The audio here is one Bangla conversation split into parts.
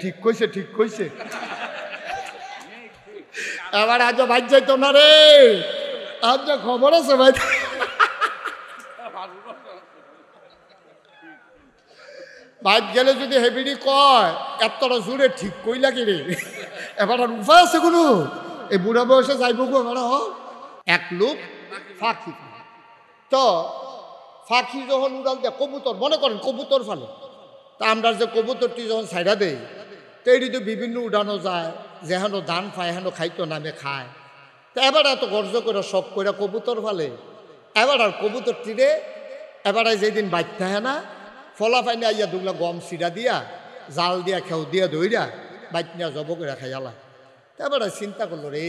ঠিক কইছে ঠিক কইছে। এবার আজ ভাই যাইতো না রে, আজ খবর আছে ভাই। বাইক গেলে যদি হেবিডি কয় এতটা জোরে ঠিক কইলা কি রে, এবার আর উপায় আছে কোনো? এই বুড়া বয়সে যাইব গো এবার। এক লোক ফাঁকি, তো ফাঁকি যখন উড়াল দেয় কবুতর, মনে করেন কবুতর ফালে, তা আমরা যে কবুতরটি যখন ছাইড়া দেই তো এটি তো বিভিন্ন উড়ানো যায়, যেহেন ধান পায় হেন খাইতো নামে খায়। তা এবার এত গর্জ করে শখ করে কবুতর ফালে, এবার আর কবুতরটি রে এবার যেদিন বাচ্চা হ্যাঁ না ফলা পাইনি আইয়া দুগলা গম সিরা দিয়া জাল দিয়া খেউ দিয়া দইরা বাইটনা জব করে খাইয়ালা। তারপরে চিন্তা করলো রে,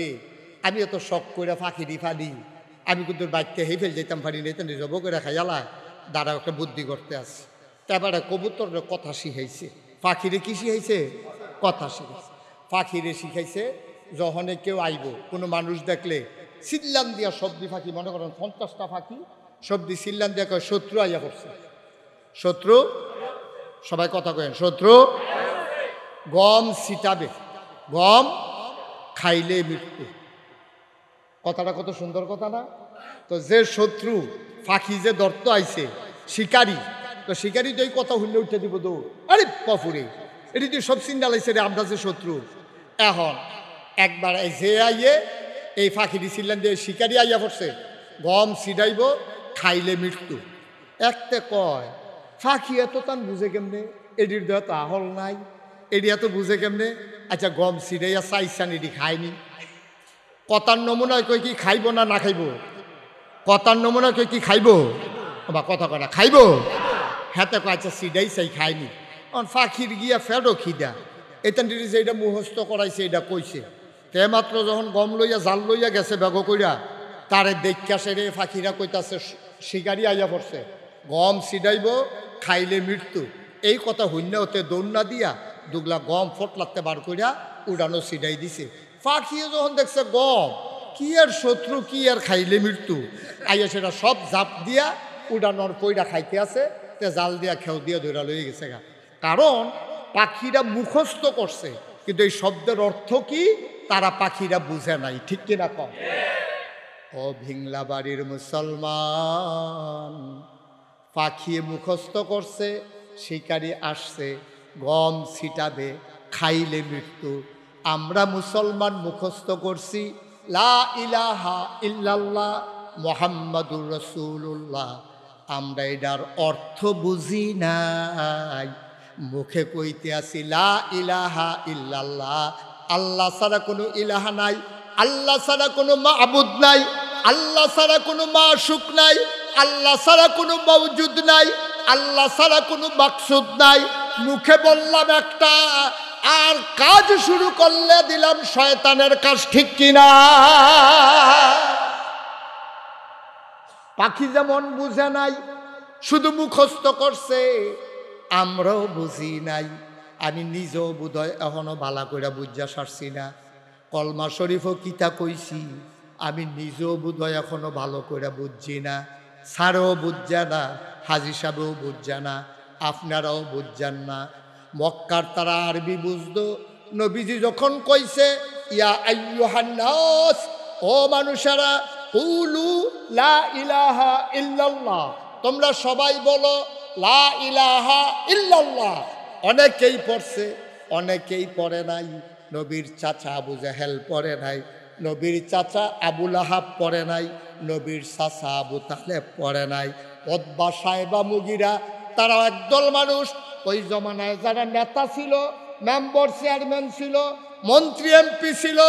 আমি এত শখ করে ফাঁকি দি ফানি, আমি কিন্তু বাচ্চা হেই ফেল যেতাম পারি না, তেমনি জব করে খাইয়ালা। দাঁড়া একটা বুদ্ধি করতে আসছে। তারপরে কবুতর কথা শিখাইছে, পাখিরে কি শিখাইছে? কথা শিখাইছে। পাখিরে শিখাইছে যখনে কেউ আইব কোনো মানুষ দেখলে সিল্লান দিয়া সবজি ফাঁকি, মনে করেন 50টা ফাঁকি সবজি সিল্লান দিয়া কয় শত্রু আইয়া করছে। শত্রু, সবাই কথা কেন, শত্রু গম ছিটাবে, গম খাইলে মৃত্যু। কথাটা কত সুন্দর কথা না? তো যে শত্রু ফাঁকি যে দর্ত আইছে শিকারি, তো শিকারি তো এই কথা হুল্লে উঠে দিব দৌড়, আরে পপুরে এটি তুই সব চিন্তা লাগছে রে, আমরা যে শত্রু। এখন একবার যে আইয়ে এই ফাঁকি দিছিলেন যে শিকারি আইয়া পড়ছে, গম ছিটাইব খাইলে মৃত্যু। একতে কয় ফাঁকি এত তান বুঝে কেমনে, এডির দেহ তো আহল নাই, এডি এত বুঝে কেমনে? আচ্ছা গম ছিটাইয়া চাইছান এডি খায়নি। কথার নমুনায় কই কি খাইব না না খাইব? কথার নমুনায় কই কি খাইব বা কথা কয় না খাইব। হাতে কয় আচ্ছা সিডাই চাই খায়নি। ফাঁকির গিয়া ফেডো খিদা, এতান যে এটা মুখস্থ করাইছে এটা কইছে। তে মাত্র যখন গম লইয়া জাল লইয়া গেছে বেগ কইরা, তারে দেখা সেরে ফাঁকিরা কইতাছে শিকারি আইয়া পড়ছে, গম সিডাইব খাইলে মৃত্যু। এই কথা হইনা হতে দৌড়না দিয়া দুগলা গম ফটলাতে বার কইরা উড়ানো সিডাই দিছে। পাখিও যখন দেখছে গম কি আর শত্রু কি আর খাইলে মৃত্যু, আইয়া সেটা সব জাপ দিয়া উড়ানোর কইরা খাইতে আছে, তে জাল দিয়া খেউ দিয়া ধরা লইয়া গেছে গা। কারণ পাখিরা মুখস্থ করছে, কিন্তু এই শব্দের অর্থ কি তারা পাখিরা বুঝে নাই। ঠিক কিনা কম? ও ভিংলা বাড়ির মুসলমান, পাখি মুখস্থ করছে শিকারি আসছে গম ছিটাবে খাইলে মৃত্যু। আমরা মুসলমান মুখস্থ করছি লা ইলাহা ইল্লাল্লাহ মুহাম্মাদুর রাসূলুল্লাহ, আমরা এটার অর্থ বুঝি নাই, মুখে কইতে আসি লা ইলাহা ইল্লাল্লাহ, আল্লাহ ছাড়া কোনো ইলাহা নাই, আল্লাহ ছাড়া কোনো মাবুদ নাই, আল্লাহ ছাড়া কোনো মাশুক নাই, আল্লাহ ছাড়া কোনো মওজুদ নাই, আল্লাহ ছাড়া কোনো মাকসুদ নাই। মুখে বললাম একটা আর কাজ শুরু করলে দিলাম শয়তানের কাজ। ঠিক কিনা? পাখি যেমন বুঝে নাই, শুধু মুখস্থ করছে, আমরাও বুঝি নাই। আমি নিজেও বোধহয় এখনো ভালো করে বুঝা সারছি না। কলমা শরীফও কিতা কইছি আমি নিজেও বোধহয় এখনো ভালো করে বুঝছি না। স্যারও বুঝছে না, হাজি সাহেবও বুঝছে না, আপনারাও বুঝছেন না। মক্কার তারা আরবি বুঝতো। নবীজি যখন কইছে ইয়া আইয়ুহান নাস, ও মানুষেরা, কুলু লা ইলাহা ইল্লাল্লাহ, তোমরা সবাই বলো লা ইলাহা ইল্লাল্লাহ। অনেকেই পড়ছে, অনেকেই পড়ে নাই। নবীর চাচা আবু জাহেল পড়ে নাই, নবীর চাচা আবু লাহাব পড়ে নাই, নবীর চাচা আবু তালেব পড়ে নাই। উতবা সাইবা মুগিরা তারাও একদল মানুষ। ওই জমানায় যারা নেতা ছিল, মেম্বার চেয়ারম্যান ছিল, মন্ত্রী এমপি ছিল,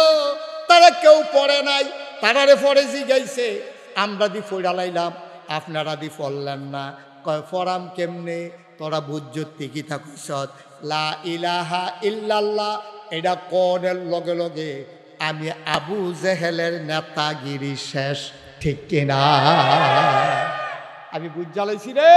তারা কেউ পড়ে নাই। তারারে পড়ে জিগাইছে, আমরা দি ফইরালাইলাম, আপনারা দি পড়লেন না। কয় ফরাম কেমনে? তোরা বুঝ্যতি কি থাকছ লা ইলাহা ইল্লাল্লাহ, এটা কোনের লগে লগে আমি আবু জেহেলের নেতাগিরি শেষ। ঠিক কিনা? আমি বুঝালাইছি রে,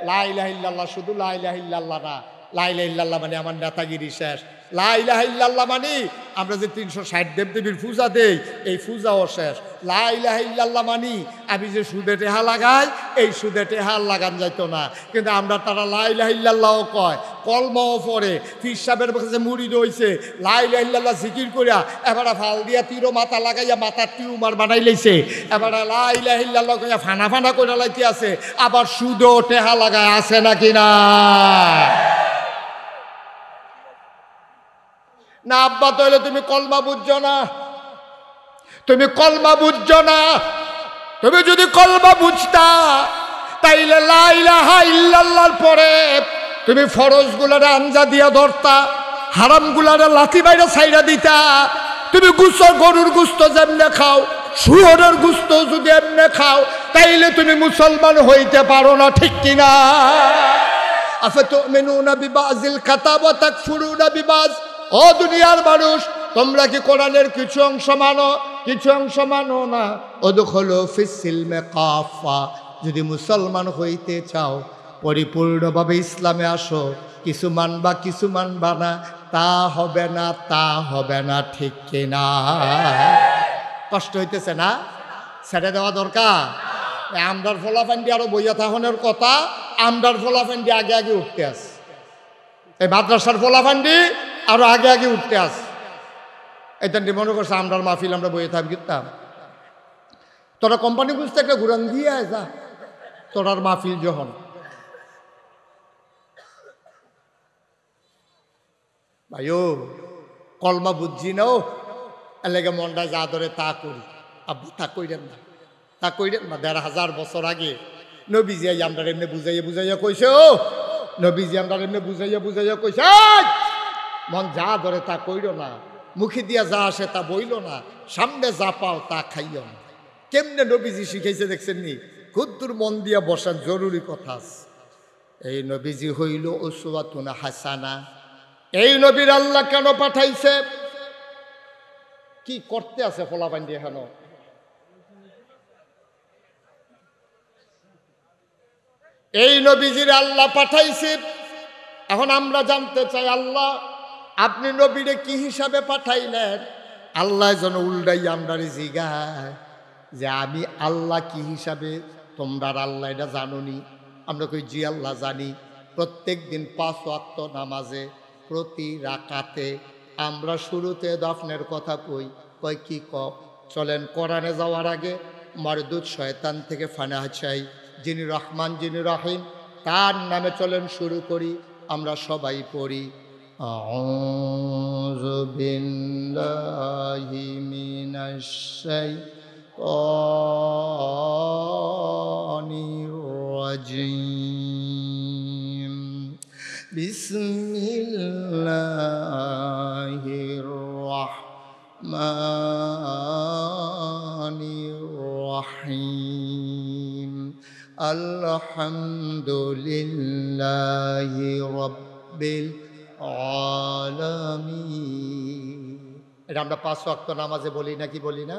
লা ইলাহা ইল্লাল্লাহ শুধু লা ইলাহা ইল্লাল্লাহ না, লা ইলাহা ইল্লাল্লাহ মানে আমার নেতাগিরি শেষ, লা ইলাহা ইল্লাল্লাহ মানে আমরা যে 360 দেবদেবীর পূজা দেই এই পূজাও শেষ, লা ইলাহা ইল্লাল্লাহ মানে আমি যে সুদে টেহা লাগাই এই সুদে টেহা লাগান যাইতো না। কিন্তু আমরা তারা লা ইলাহা ইল্লাল্লাহও কয়, কলমাও পড়ে, পীর সাহেবের কাছে মুরিদ হইছে, লা ইলাহা ইল্লাল্লাহ জিকির করিয়া এবারে ফাল দিয়া তীরও মাথা লাগাইয়া মাথার টিউমার বানাই লাইছে, এবারে লা ইলাহা ইল্লাল্লাহ কইয়া ফানা ফানা করে লাইতে আছে, আবার সুদও টেহা লাগায় আছে নাকি না? না আব্বা, তাহলে তুমি কলমা বুঝছো না, তুমি কলমা বুঝছো না। তুমি যদি কলমা বুঝতা তাইলে লা ইলাহা ইল্লাল্লাহর পরে তুমি ফরজগুলারে আঞ্জা দিয়া ধরতা, হারামগুলারে লাথি বাইরে ছাইরা দিতা। তুমি গরুর গুস্ত যেমনে খাও, শুয়োরের গুস্ত যদি এমনে খাও, তাইলে তুমি মুসলমান হইতে পারো না, ঠিক কিনা? আফাতুমিনুনা বিবাযিল কিতাব ওয়া তাকফুরুনা বিবায। ও দুনিয়ার মানুষ, তোমরা কি কোরআনের কিছু অংশ মানো, কিছু অংশ মানো না? উদখুলু ফিস সিলমি কাফা। যদি মুসলমান হইতে চাও পরিপূর্ণভাবে ইসলামে আসো, কিছু মানবা কিছু মানবা না, তা হবে না, তা হবে না, ঠিক কিনা? কষ্ট হইতেছে না? ছেড়ে দেওয়া দরকার। আমরার ফলাফান্ডি আরো বইয়া থাকনের কথা, আমরার ফলাফান্ডি আগে আগে উঠতে আস, এই মাদ্রাসার ফলাফান্ডি আরো আগে আগে উঠতে আস। এটা মনে করছে আমরার মাহফিল আমরা বইয়ে থাকি কিতাম, তোরা কোম্পানি বুঝতে একটা ঘুরান দিয়ে যা, তোরার মাহফিল যখন ভাইও কলমা বুঝছি না, ও এলাকা মনটা যা ধরে তা করি। আব্বু তা কইরেন না, তা কইরেন না। ১,৫০০ বছর আগে নবীজি আমরা এমনি বুঝাইয়া বুঝাইয়া কইছে, ও নবীজি আমরা এমনি বুঝাইয়া বুঝাইয়া কইছে, মন যা ধরে তা কইর না, মুখে দিয়া যা আসে তা বইল না, সামনে যা পাও তা খাইও না। কেমনে নবীজি শিখাইছে দেখছেন নি? খুদ্দুর মন দিয়া বসার জরুরি কথা আছে। এই নবীজি হইল উসওয়াতুন হাসানা। এই নবীর আল্লাহ কেন পাঠাইছে? কি করতে আছে ফলাবান্ডি? এখন এই নবীজির আল্লাহ পাঠাইছে। এখন আমরা জানতে চাই, আল্লাহ আপনি নবীরে কি হিসাবে পাঠাইলেন? আল্লাহ যেন উল্টাই আমরারে জিগায় যে আমি আল্লাহ কি হিসাবে, তোমরা আল্লাহ এটা জানুনি? আমরা কই জি আল্লাহ জানি। প্রত্যেক দিন ৫ ওয়াক্ত নামাজে প্রতি রাকাতে আমরা শুরুতে দফনের কথা কই, কই কি চলেন কোরআনে যাওয়ার আগে মারদুদ শয়তান থেকে ফানাহ চাই, যিনি রহমান যিনি রহিম তার নামে চলেন শুরু করি। আমরা সবাই পড়ি আউযু বিল্লাহি মিনাশ শাইতানির রাজিম। বিসমিল্লাহির রাহমানির রাহিম। আলহামদুলিল্লাহি রাব্বিল আলামিন। এটা আমরা ৫ ওয়াক্ত নামাজে বলি নাকি বলি না?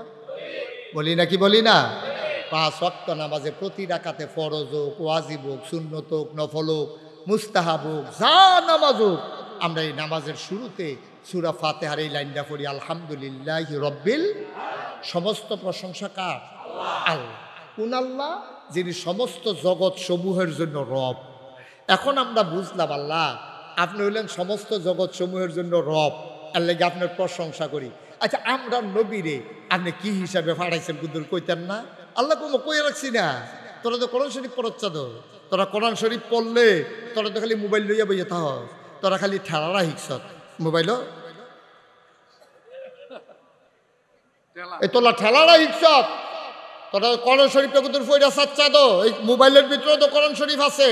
বলি নাকি বলি না? ৫ ওয়াক্ত নামাজে প্রতি রাকাতে ফরজ হোক, ওয়াজিব হোক, সুন্নত হোক, নফল হোক, মুস্তাহাব হোক, যা নামাজ হোক, আমরা এই নামাজের শুরুতে সূরা ফাতিহার এই লাইনটা পড়ি, আলহামদুলিল্লাহি রাব্বিল। সমস্ত প্রশংসা কার? আল্লাহ। কোন আল্লাহ? যিনি সমস্ত জগৎ সমূহের জন্য রব। এখন আমরা বুঝলাম আল্লাহ আপনি হইলেন সমস্ত জগৎ সমূহের জন্য রব, এর লাগে আপনার প্রশংসা করি। আচ্ছা, আমরা নবীরে আপনি কি হিসাবে ফাড়াইছেন কুদ্দুর কইতেন না? আল্লাহ কোনো কইয়া রাখছি না। তোরা তো কোরআন শরীফ পড়ছ, তো তোরা কোরআন শরীফ পড়লে তোরা তো খালি মোবাইল লইয়া বইয়া থাক, তোরা খালি ঠেলারা শিখছ মোবাইলও, এই তোলা ঠেলারা শিখছ। তোরা কোরআন শরীফটা কুদ্দুর ফইরা চাচ্ছা, তো এই মোবাইলের ভিতরে তো কোরআন শরীফ আছে,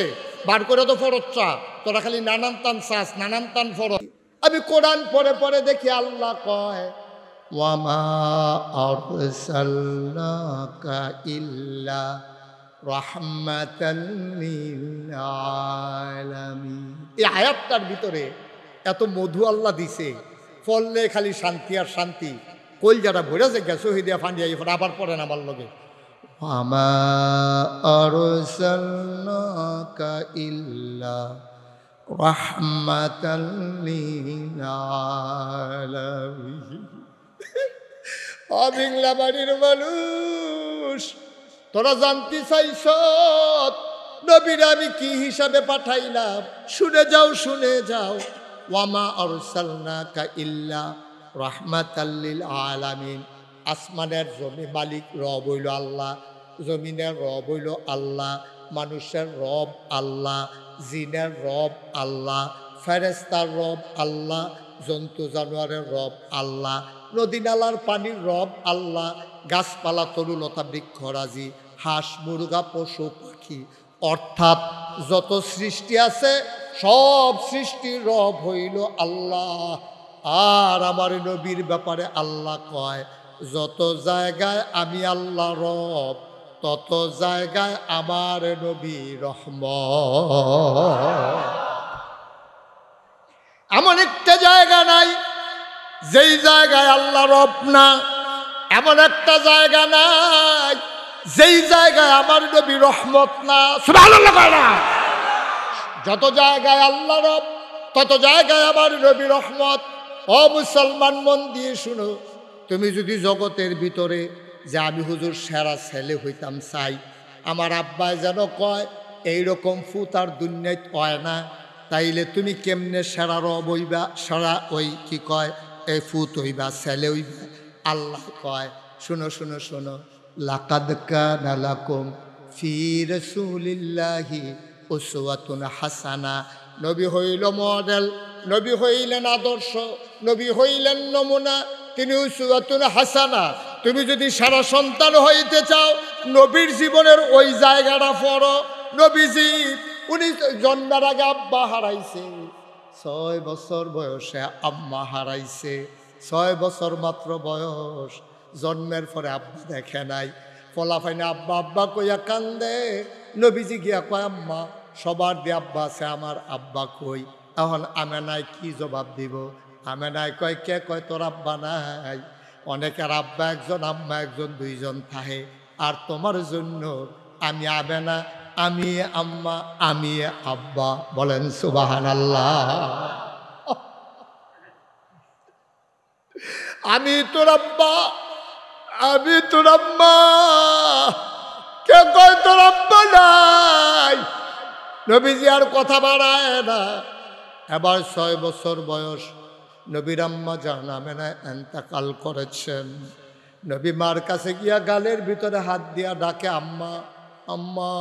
বার করে তো ফরচ্ছা। তোরা খালি নানান তান চাস, নানান তান ফরজ। আমি কোরআন পড়ে পড়ে দেখি আল্লাহ কয় ওয়ামা আরসালনাকা ইল্লা রাহমাতাল লিল আলামিন। এই আয়াতটার ভিতরে এত মধু আল্লাহ দিছে, পড়লে খালি শান্তি আর শান্তি। কইল যারা ভরে যে গেছো হিদিয়া ফান্ডিয়া আবার পড়েন আমার লগে ওয়ামা আরসালনাকা ইল্লা রাহমাতাল লিল আলামিন। অবিংলা বাড়ির মানুষ, তোরা জানতে চাইছ নবীর আমি কি হিসাবে পাঠাইলাম? শুনে যাও, শুনে যাও। ওয়ামা আরসালনাকা ইল্লা রাহমাতাল লিল আলামিন। আসমানের জমি মালিক রব হইল আল্লাহ, জমিনের রব হইল আল্লাহ, মানুষের রব আল্লাহ, জিনের রব আল্লাহ, ফেরেস্তার রব আল্লাহ, জন্তু জানোয়ারের রব আল্লাহ, নদী নালার পানির রব আল্লাহ, গাছপালা তরুলতা বৃক্ষরাজি, হাঁস মুরগা পশু পাখি, অর্থাৎ যত সৃষ্টি আছে সব সৃষ্টির রব হইল আল্লাহ। আর আমার নবীর ব্যাপারে আল্লাহ কয়, যত জায়গায় আমি আল্লাহ রব, তত জায়গায় আমার নবী রহমত। এমন একটা জায়গা নাই যেই জায়গায় আল্লাহ রব না, এমন একটা জায়গা নাই যেই জায়গায় আমার নবী রহমত না। সুবহানাল্লাহ কয় না? যত জায়গায় আল্লাহ রব, তত জায়গায় আমার নবী রহমত। ও মুসলমান, মন দিয়ে শুনো, তুমি যদি জগতের ভিতরে যে আমি হুজুর সেরা ছেলে হইতাম চাই, আমার আব্বাই যেন কয় এইরকম ফুত আর দুনিয়ায় হয় না, তাইলে তুমি কেমনে সেরা রব হইবা, সেরা ওই কি কয় এই ফুত হইবা, ছেলে হইবা? আল্লাহ কয়, শুনো শুনো শোনো, লাকাদ কানা লাকুম ফি রাসূলিল্লাহি উসওয়াতুন হাসানা। নবী হইল মডেল, নবী হইলেন আদর্শ, নবী হইলেন নমুনা, তিনি উসওয়াতুন হাসানা। তুমি যদি সারা সন্তান হইতে চাও, নবীর জীবনের ওই জায়গাটা পড়ো। নবীজি উনি জন্মের আগে আব্বা হারাইছে, 6 বছর বয়সে আম্মা হারাইছে, 6 বছর মাত্র বয়স। জন্মের পরে আব্বা দেখে নাই, ফলাফাইনে আব্বা আব্বা কইয়া কান্দে। নবীজি গিয়া কয়, আম্মা সবার দিয়ে আব্বা আছে, আমার আব্বা কই? এখন আমেনায় কি জবাব দিব? আমেনায় কয়, কে কয় তোর আব্বা নাই? অনেকের আব্বা একজন, আম্মা একজন, 2 জন থাকে। আর তোমার জন্য আমি আমেনা, আমি আম্মা, আমি আব্বা। বলেন সুবহানাল্লাহ। আমি তোর আব্বা, আমি তোর আম্মা, কে কয় তোর আব্বা নাই? নবীজি আর কথা বাড়ায় না। এবার 6 বছর বয়স, নবীর আম্মা জান আমেনা এন্তেকাল করেছেন। নবী মার কাছে গিয়া গালের ভিতরে হাত দিয়া ডাকে, আম্মা আম্মা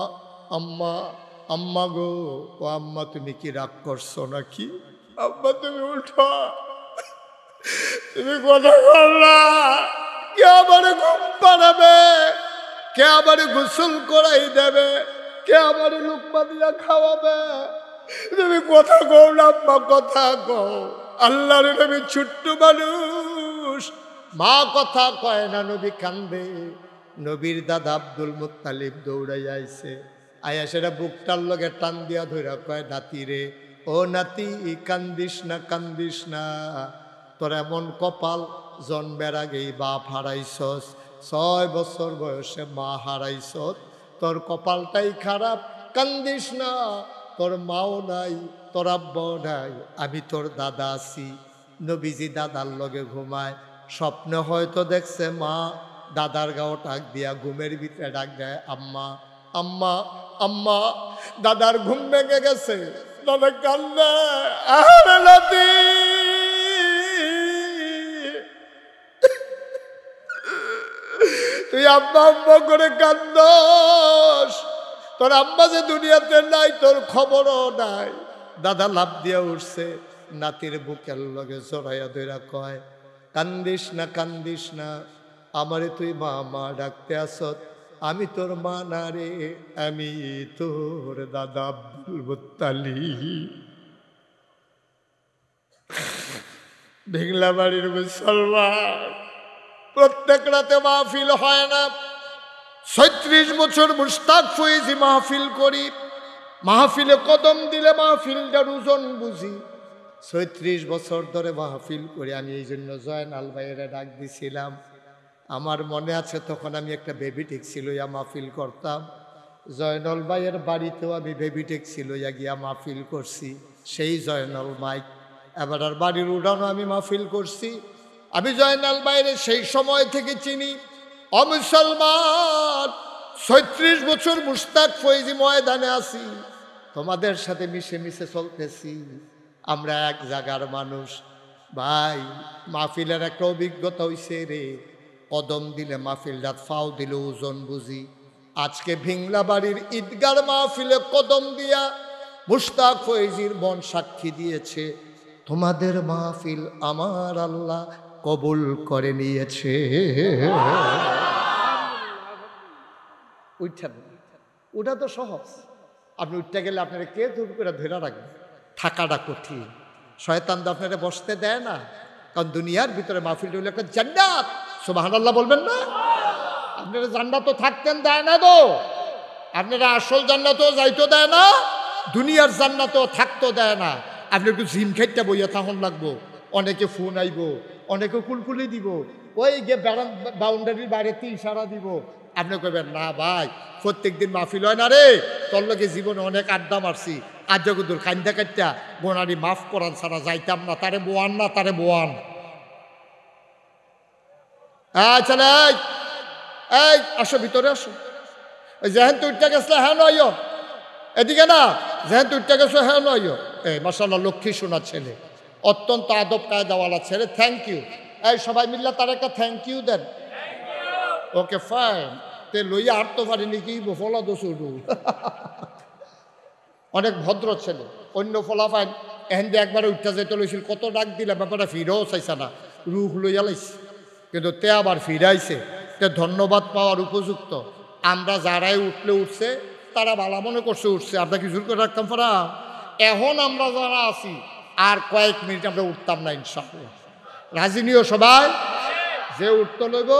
আম্মা, আম্মা গো, ও আম্মা তুমি কি রাগ করছো নাকি? আম্মা তুমি উঠো, তুমি কথা বল না। কে আমারে ঘুম পাড়াবে? কে আমারে গোসল করাই দেবে? কে আমারে লুকমা দিয়া খাওয়াবে? তুমি কথা কও না আম্মা, কথা কও। আল্লাহর নবী ছোট্ট মানুষ, মা কথা কয় না, নবী কান্দে। নবীর দাদা আব্দুল মুত্তালিব দৌড়াই আইছে, আয়া সেটা বুকটার লগে টান দিয়া ধইরা কয়, নাতি রে, ও নাতি কান্দিস না, কান্দিস না। তোর এমন কপাল, জন্মের আগেই বাপ হারাইছস, 6 বছর বয়সে মা হারাইছস, তোর কপালটাই খারাপ, কান্দিস না। তোর মাও নাই, তোর আব্বাও নাই, আমি তোর দাদা আছি। নবীজি দাদার লগে ঘুমায়, স্বপ্নে হয়তো দেখছে মা দাদার গাও টাক দিয়া ঘুমের ভিতরে ডাক দেয়, আম্মা আম্মা আম্মা। দাদার ঘুম ভেঙে গেছে, দাদা কান্দে, আরে নাতি তুই আম্মা আম্মা করে কান্দস, তোর আম্মা যে দুনিয়াতে নাই, তোর খবরও নাই। দাদা লাফ দিয়া উঠছে, নাতির বুকের লগে জড়াইয়া ধইরা কয়, কান্দিস না, কান্দিস না, আমারে তুই মা মা ডাকতে আসত, আমি তোর মা না রে, আমি তোর দাদা আব্দুল মুত্তালিব। ভিংলা বাড়ির মুসলমান, প্রত্যেক রাতে মাহফিল হয় না। 36 বছর মুশতাক ফয়েজি মাহফিল করি, মাহফিলে কদম দিলে মাহফিলটার ওজন বুঝি। 36 বছর ধরে মাহফিল করি আমি। এই জন্য জয়নাল ভাইয়েরা ডাক দিছিলাম। আমার মনে আছে তখন আমি একটা বেবি ট্যাক্সি লইয়া মাহফিল করতাম। জয়নাল ভাইয়ের বাড়িতেও আমি বেবি ট্যাক্সি লইয়া গিয়া মাহফিল করছি। সেই জয়নাল মাইক। এবার আর বাড়ির উঠানো আমি মাহফিল করছি। আমি জয়নাল বাইরে সেই সময় থেকে চিনি। অমুসলমান ৩৬ বছর মুশতাক ফৈজি ময়দানে আছি, তোমাদের সাথে মিশে মিশে চলতেছি। আমরা এক জায়গার মানুষ ভাই। মাহফিলের একটা অভিজ্ঞতা হইছে রে, কদম দিলে মাহফিলটা ফাও দিলে ওজন বুঝি। আজকে ভিংলা বাড়ির ঈদগার মাহফিলে কদম দিয়া মুশতাক ফৈজির মন সাক্ষী দিয়েছে, তোমাদের মাহফিল আমার আল্লাহ কবুল করে নিয়েছে। ওটা তো সহজ, আপনি উঠতে গেলে আপনারা কে দূর করে ধরে রাখবে? থাকাটা কঠিন। শয়তান তো আপনারা বসতে দেয় না, কারণ দুনিয়ার ভিতরে মাহফিল হলো একটা জান্নাত। সুবহানাল্লাহ বলবেন না? আপনারা জান্নাতও থাকতেন দেয় না তো, আপনারা আসল জান্নাতও যাইতো দেয় না, দুনিয়ার জান্নাতও থাকতো দেয় না। আপনি একটু জিম খাইটা বইয়া তখন লাগবো, অনেকে ফোন আইব, অনেকে কুলকুলি দিব, ওই গিয়ে বাউন্ডারির বাইরেতে ইশারা দিব। আপনি কইবেন না ভাই প্রত্যেক দিন মাহফিল হয় না রে, তোর লোকে জীবনে অনেক আড্ডা মারছি, আজ জগদুর কান্দা কাটটা বোনারি মাফ করান ছাড়া যাইতাম না, তারে বোয়ান না, তারে বোয়ান। চলে এই আসো ভিতরে আসো। ওই যেহেন তুইটা গেছিল হ্যাঁ নয়, এদিকে না, যেহেন তুইটা গেছো হ্যাঁ নয়। এই মাশাআল্লাহ লক্ষ্মী শোনার ছেলে, অত্যন্ত আদব কায়দাওয়ালা ছেলে। Thank you. এই সবাই মিল্লা তার একটা থ্যাংক ইউ দেন। Okay fine. তে লইয়া আর তো পারিনি কি ফলা দোষুডু। অনেক ভদ্র ছেলে। অন্য ফলা ফাইন এহেন যে একবারে উঠতে যাইতে লইছিল, কত ডাক দিলে ব্যাপারটা ফিরেও চাইছে না, রুখ লইয়া লাইছে, কিন্তু তে আবার ফিরাইছে। তে ধন্যবাদ পাওয়ার উপযুক্ত। আমরা যারাই উঠলে উঠছে তারা ভালো মনে করছে উঠছে, আমরা কি জোর করে রাখতাম পারা? এখন আমরা যারা আছি আর কয়েক মিনিট আমরা উঠতাম না ইনশাআল্লাহ। রাজি নিও সবাই? যে উঠতে লইব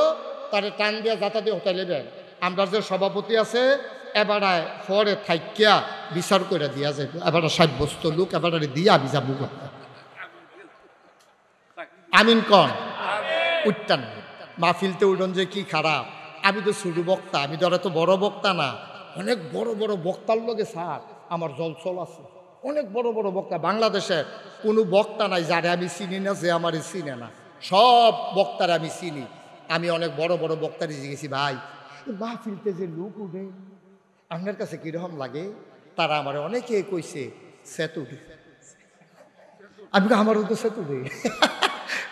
তারে টান দিয়া যাতা দিয়ে হতে লেবেন। আমরা যে সভাপতি আছে এবারে পরে থাইকিয়া বিচার করে দিয়া যাইব, এবারে সাব্যস্ত লোক এবারে দিয়া আমি যাবো। আমিন কন উঠতাম মাহফিলতে উঠন যে কি খারাপ। আমি তো ছোট বক্তা, আমি তো আর এত বড় বক্তা না। অনেক বড় বড় বক্তার লগে স্যার আমার জলচল আছে। অনেক বড় বড় বক্তা, বাংলাদেশের কোনো বক্তা নাই যারে আমি চিনি না, যে আমার চিনে না। সব বক্তারা আমি চিনি। আমি অনেক বড় বড় বক্তারে জিজ্ঞেছি, ভাই মাহফিলতে যে লোক উঠে আপনার কাছে কিরকম লাগে? তারা আমার অনেকে কইছে সেতুডে। আমি আমারও তো সেতুডে,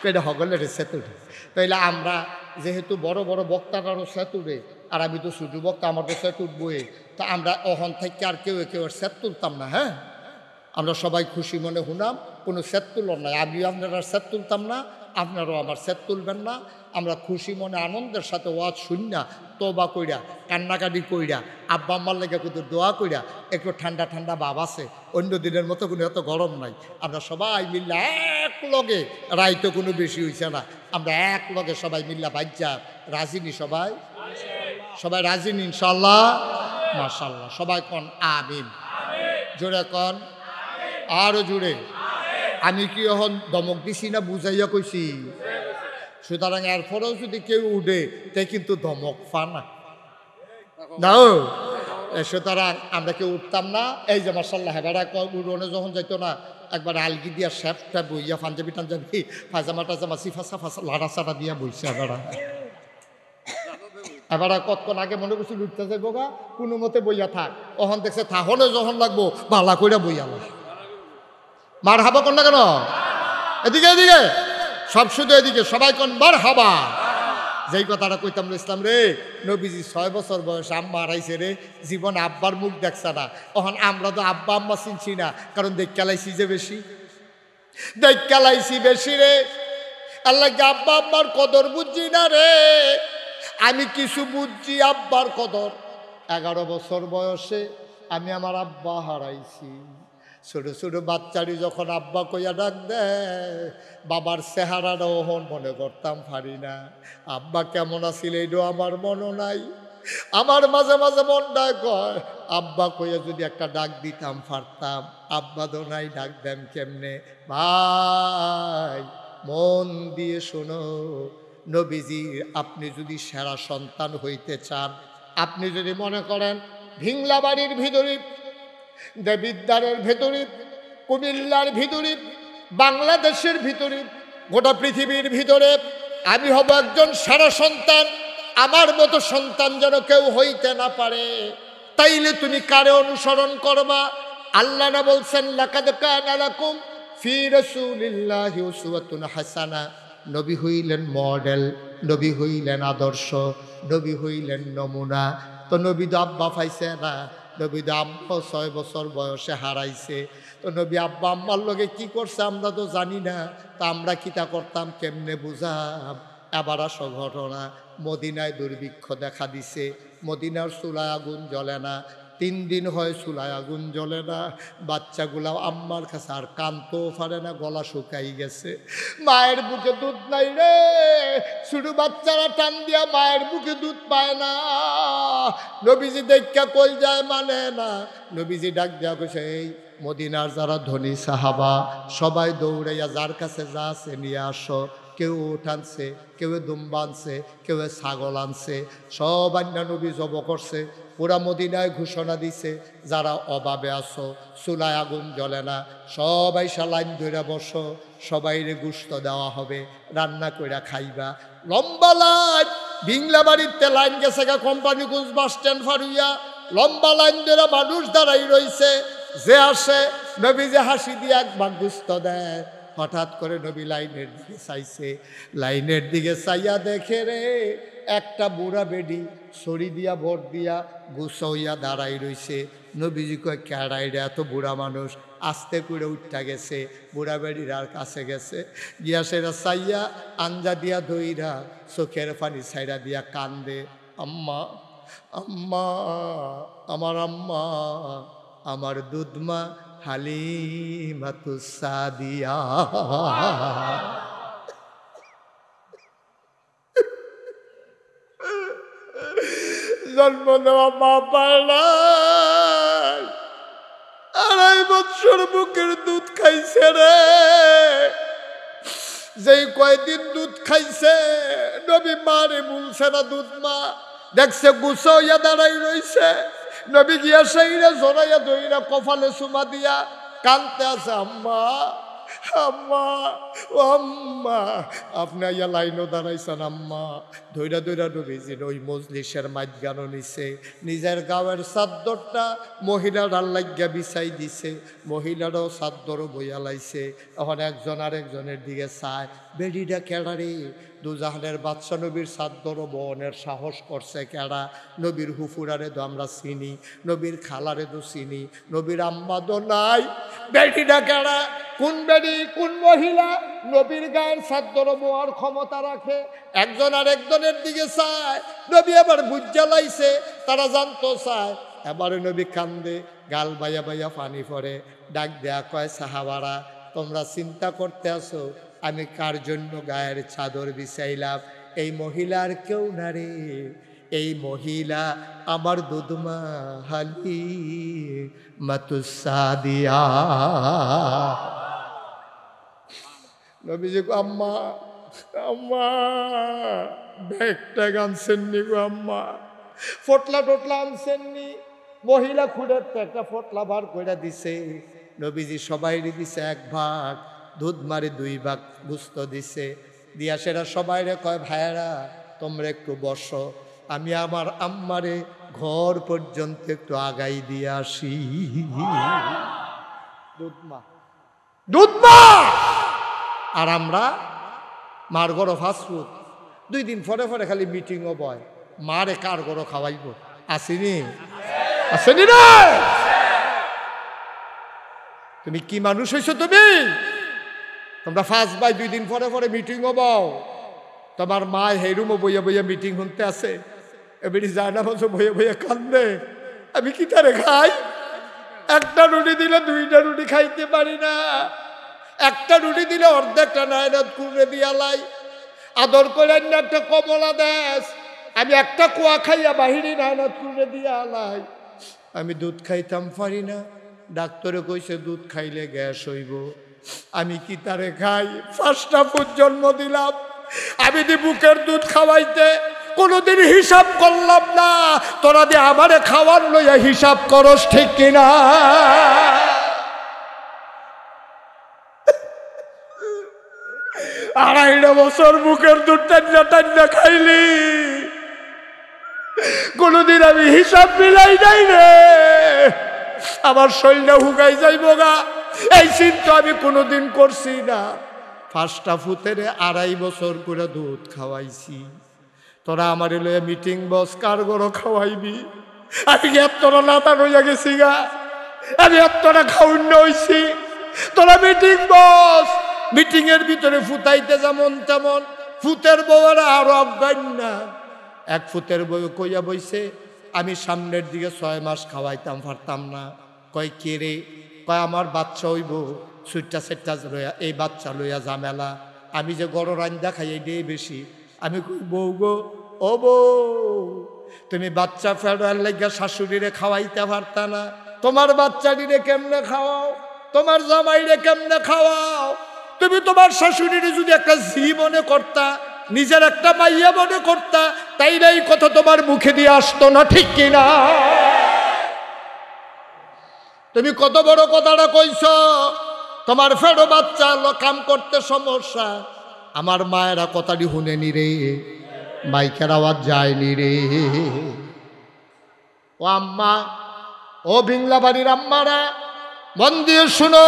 এটা হগলের সেতুডে। তাইলে আমরা যেহেতু বড় বড় বক্তারারও সেতুডে, আর আমি তো ছোট বক্তা, আমার তো সেতুট বয়ে, তা আমরা অহন থেকে আর কেউ কেউ সেত তুলতাম না। হ্যাঁ, আমরা সবাই খুশি মনে হুনাম, কোনো সেত তুলন নাই। আমিও আপনারা সেত তুলতাম না, আপনারাও আমার সেত তুলবেন না। আমরা খুশি মনে আনন্দের সাথে ওয়াজ শুননা, তোবা কইরা, কান্নাকাটি কইরা, আব্বা আম্মার লেগে কিন্তু দোয়া কইরা, একটু ঠান্ডা ঠান্ডা ভাব আছে। অন্য দিনের মতো কোনো এত গরম নাই। আমরা সবাই মিল্লা এক লগে, রাইতো কোনো বেশি হয়েছে না, আমরা এক লগে সবাই মিল্লা বাজ্যা রাজিনি। সবাই সবাই রাজিনি ইনশাল্লাহ? মাশাল্লাহ। সবাই কন আমিন, জোরে কন, আরো জোরে। আমি কি এখন দমক দিছি না বুঝাইয়া কইছি? সুতরাং এরপরেও যদি কেউ উঠে তে কিন্তু ধমক পা না। সুতরাং আমরা কেউ উঠতাম না। এই যে মাশাল্লাহ হেবারা উড়নে যখন যাইতো না, একবার আলগি দিয়া শেফ ট্যাপ বইয়া পাঞ্জাবি টাঞ্জাবি পায়জামা টাজামা সিফা সাফা লাড়া চাড়া দিয়া বইছে। এবার কতক্ষণ আগে মনে করছি উঠতে যাইব গা, কোনো মতে বইয়া থাক। ওখান দেখছে থাহলে যখন লাগবো বালা কইরা বইয়া লাগ। মার হাবা কন না কেন? এদিকে এদিকে সব শুধু এদিকে সবাই কন মার হাবা। যেই কথাটা কইতাম ইসলাম রে, নবীজি 6 বছর বয়স আম্মা হারাইছে রে, জীবনে আব্বার মুখ দেখছে না। তখন আমরা তো আব্বা আম্মা চিনছি না, কারণ দেখালাইছি যে বেশি, দেখালাইছি বেশি রে। আল্লাহ আব্বা আম্মার কদর বুঝছি না রে। আমি কিছু বুঝছি আব্বার কদর। 11 বছর বয়সে আমি আমার আব্বা হারাইছি। ছোট ছোট বাচ্চারি যখন আব্বা কইয়া ডাক দেয়, বাবার চেহারাটা ওহন মনে করতাম পারি না। আব্বা কেমন আছিল এইটাও আমার মনে নাই। আমার মাঝে মাঝে মনটা কয় আব্বা কইয়া যদি একটা ডাক দিতাম পারতাম। আব্বা তো নাই, ডাক দেন কেমনে? ভাই মন দিয়ে শোনো, নবীজি আপনি যদি সেরা সন্তান হইতে চান, আপনি যদি মনে করেন ভিংলা বাড়ির ভিতরে দেবিদ্বারের ভেতরে কুমিল্লার ভিতরে, বাংলাদেশের ভিতরে, গোটা পৃথিবীর ভিতরে আমি হব একজন সেরা সন্তান। আমার মতো সন্তান যেন কেউ হইতে না পারে। তাইলে তুমি কারে অনুসরণ করবা? আল্লাহ না বলছেন লাকাদ কানা লাকুম ফি রাসূলিল্লাহি উসওয়াতুন হাসানা। নবী হইলেন মডেল, নবী হইলেন আদর্শ, নবী হইলেন নমুনা। তো নবী তো আব্বা পাইছে না, নবী তো আব্বা 6 বছর বয়সে হারাইছে। তো নবী আব্বা আম্মার লগে কি করছে আমরা তো জানি না। তা আমরা কিতা করতাম, কেমনে বুঝাম? এবার আসো ঘটনা। মদিনায় দুর্ভিক্ষ দেখা দিছে, মদিনার চুলায় আগুন জ্বলে না। 3 দিন হয় চুলায় আগুন জ্বলে না। বাচ্চাগুলা আম্মার কাছে আর কানতেও পারে না, গলা শুকাই গেছে। মায়ের বুকে দুধ নাই রে, শুধু বাচ্চারা টান দিয়া মায়ের বুকে দুধ পায় না। নবীজি দেখা কই যায় মানে না। নবীজি ডাক দেওয়া কইছে, এই মদিনার যারা ধনী সাহাবা সবাই দৌড়াইয়া যার কাছে যা আছে নিয়ে আসো। কেউ উট আনছে, কেউ দুম্বা আনছে, কেউ ছাগল আনছে, সব আন্না নবী জব করছে। পুরা মদিনায় ঘোষণা দিছে, যারা অভাবে আসো, চুলায় আগুন জ্বলে না, সবাই লাইন ধরে বসো, সবাইরে গুস্ত দেওয়া হবে, রান্না করে খাইবা। লম্বা লাইন, বিংলা বাড়িতে লাইন গেছে গা কোম্পানিগঞ্জ বাস স্ট্যান্ড ফারুইয়া। লম্বা লাইন ধরে মানুষ দাঁড়াই রইছে। যে আসে নবী যে হাসি দিয়ে একবার গুস্ত দেয়। হঠাৎ করে নবী লাইনের দিকে চাইছে, লাইনের দিকে চাইয়া দেখে রে একটা বুড়া বেডি ছড়ি দিয়া ভোট দিয়া গুছাইয়া দাঁড়াই রইছে। নবীজি কয় কেড়াই রে, এত বুড়া মানুষ। আস্তে করে উঠা গেছে, বুড়া বেডির আর কাছে গেছে, গিয়া সেরা চাইয়া আঞ্জা দিয়া দইরা চোখের পানি ছাইরা দিয়া কান্দে, আম্মা আম্মা, আমার আম্মা, আমার দুধমা হালিমাতুস সাদিয়া। জন্ম দেওয়া মা পায় না, 2.5 বছর বুকের দুধ খাইছে রে। যেই কয়দিন দুধ খাইছে নবী মারে বলছে না দুধ মা। দেখছে গুছাইয়া দাঁড়াই রইছে। নবী গিয়া সেইরা জড়াইয়া ধইরা কপালে চুমা দিয়া কানতে আছে, আম্মা আম্মা ও আম্মা। আপনি ইয়া লাইনও দাঁড়াইছেন আম্মা। ধৈরা ধৈরা নবীজির ওই মজলিসের মাঝখানো নিছে। নিজের গাঁয়ের চাদরটা মহিলারার লাগিয়া বিছাই দিছে, মহিলারাও চাদরও বইয়া লাইছে। এখন একজন আরেকজনের দিকে চায়, বেডিটা কেড়ারে? দুজাহানের বাদশা নবীর চাদর বহনের সাহস করছে কেড়া? নবীর হুফুরারে তো আমরা চিনি, নবীর খালারে তো চিনি, নবীর আম্মা তো নাই। বেডিটা কেড়া? কোন বেডি, কোন মহিলা নবীর গায়ের চাদর বোয়ার ক্ষমতা রাখে? একজন আর একজনের দিকে চায়। নবী আবার বুঝা লাইছে, তারা জানতো চায়। এবারে নবী কান্দে, গাল বাইয়া বাইয়া পানি পড়ে। ডাক দেয়া কয়, সাহাবারা তোমরা চিন্তা করতে আসো আমি কার জন্য গায়ের চাদর বিছাইলাম? এই মহিলার কেউ না রে, এই মহিলা আমার দুধমা হালিমাতুস সাদিয়া। নবীজি গো আম্মা আম্মা, ব্যাগটা আনছেননি গো আম্মা, ফটলা টটলা আনছেননি? মহিলা খুঁড়ে একটা ফটলা বার করে দিছে। নবীজি সবাই দিছে 1 ভাগ, দুধ মারি 2 ভাগ গুস্ত দিছে। দিয়া সেরা সবাই রে কয়, ভাইয়েরা তোমরা একটু বসো, আমি আমার আম্মারে ঘর পর্যন্ত একটু আগাই দিয়ে আসি। দুধমা দুধমা। আর আমরা মার গড় ফাস্টফুড 2 দিন পরে পরে খালি মিটিংও বয়, মারে কার গড় খাওয়াইব? আসেনি আসেনি রে? তুমি কি মানুষ হইছো? তোমরা ফার্স্ট বাই 2 দিন পরে পরে মিটিংও বও। তোমার মা হেরুমও বইয়া বইয়া মিটিং শুনতে আছে, এবারে যায় না বলছো বইয়া বইয়া কান্দে। আমি কি তারে খাই? একটা রুটি দিলে 2টা রুটি খাইতে পারি না। একটা রুটি দিলে অর্ধেকটা নায়রাত করে দিয়া লাই। আদর করে একটা কমলা দেশ, আমি একটা কুয়া খাইয়া বাহিরে নায়রাত করে দিয়া লাই। আমি দুধ খাইতাম পারি না। ডাক্তারে কইছে দুধ খাইলে গ্যাস হইব। আমি কি তারে খাই? 5টা ফুট জন্ম দিলাম, আমি দি বুকের দুধ খাওয়াইতে কোনোদিন হিসাব করলাম না। তোরা দিয়ে আমারে খাওয়ার লইয়া হিসাব করস, ঠিক কিনা? 2.5 বছর বুকের দুধ টান্না টান্না খাইলি, কোনদিন আমি হিসাব মিলাই নাই রে। আমার শরীরটা হুগাই যাইব গা, এই চিন্তা আমি কোনোদিন করছি না। 5টা ফুতের 2.5 বছর করে দুধ খাওয়াইছি। তোরা আমার লইয়া মিটিং বস, কার গরো খাওয়াইবি? আমি এতটা নাতা রইয়া গেছি গা, আমি এতটা খাউন্য হইছি। তোরা মিটিং বস, মিটিং এর ভিতরে ফুটাইতে যেমন তেমন, ফুতের বউরা আরো অজ্ঞান না। এক ফুতের বউ কইয়া বইছে, আমি সামনের দিকে 6 মাস খাওয়াইতাম পারতাম না। কয় কে রে? কয় আমার বাচ্চা হইব, সুইটটা সেটটা লইয়া, এই বাচ্চা লইয়া ঝামেলা, আমি যে গড় রান্দা খাই এটাই বেশি। আমি কই বউ গো, ও বউ, তুমি বাচ্চা ফেরার লাগিয়া শাশুড়িরে খাওয়াইতে পারতা না? তোমার বাচ্চাটিরে কেমনে খাওয়াও, তোমার জামাইরে কেমনে খাওয়াও? তুমি তোমার শাশুড়িরে যদি একটা জি মনে করতা, নিজের একটা মাইয়া মনে করতা, তাইলে এই কথা তোমার মুখে দিয়ে আসতো না, ঠিক কিনা? তুমি কত বড় কথাটা কইছ, তোমার ফেরো বাচ্চা কাম করতে সমস্যা। আমার মায়েরা কথাটি শুনেনি রে, মাইকের আওয়াজ যায়নি রে। ও আম্মা, ও বিংলা বাড়ির আম্মারা, মন দিয়ে শুনো।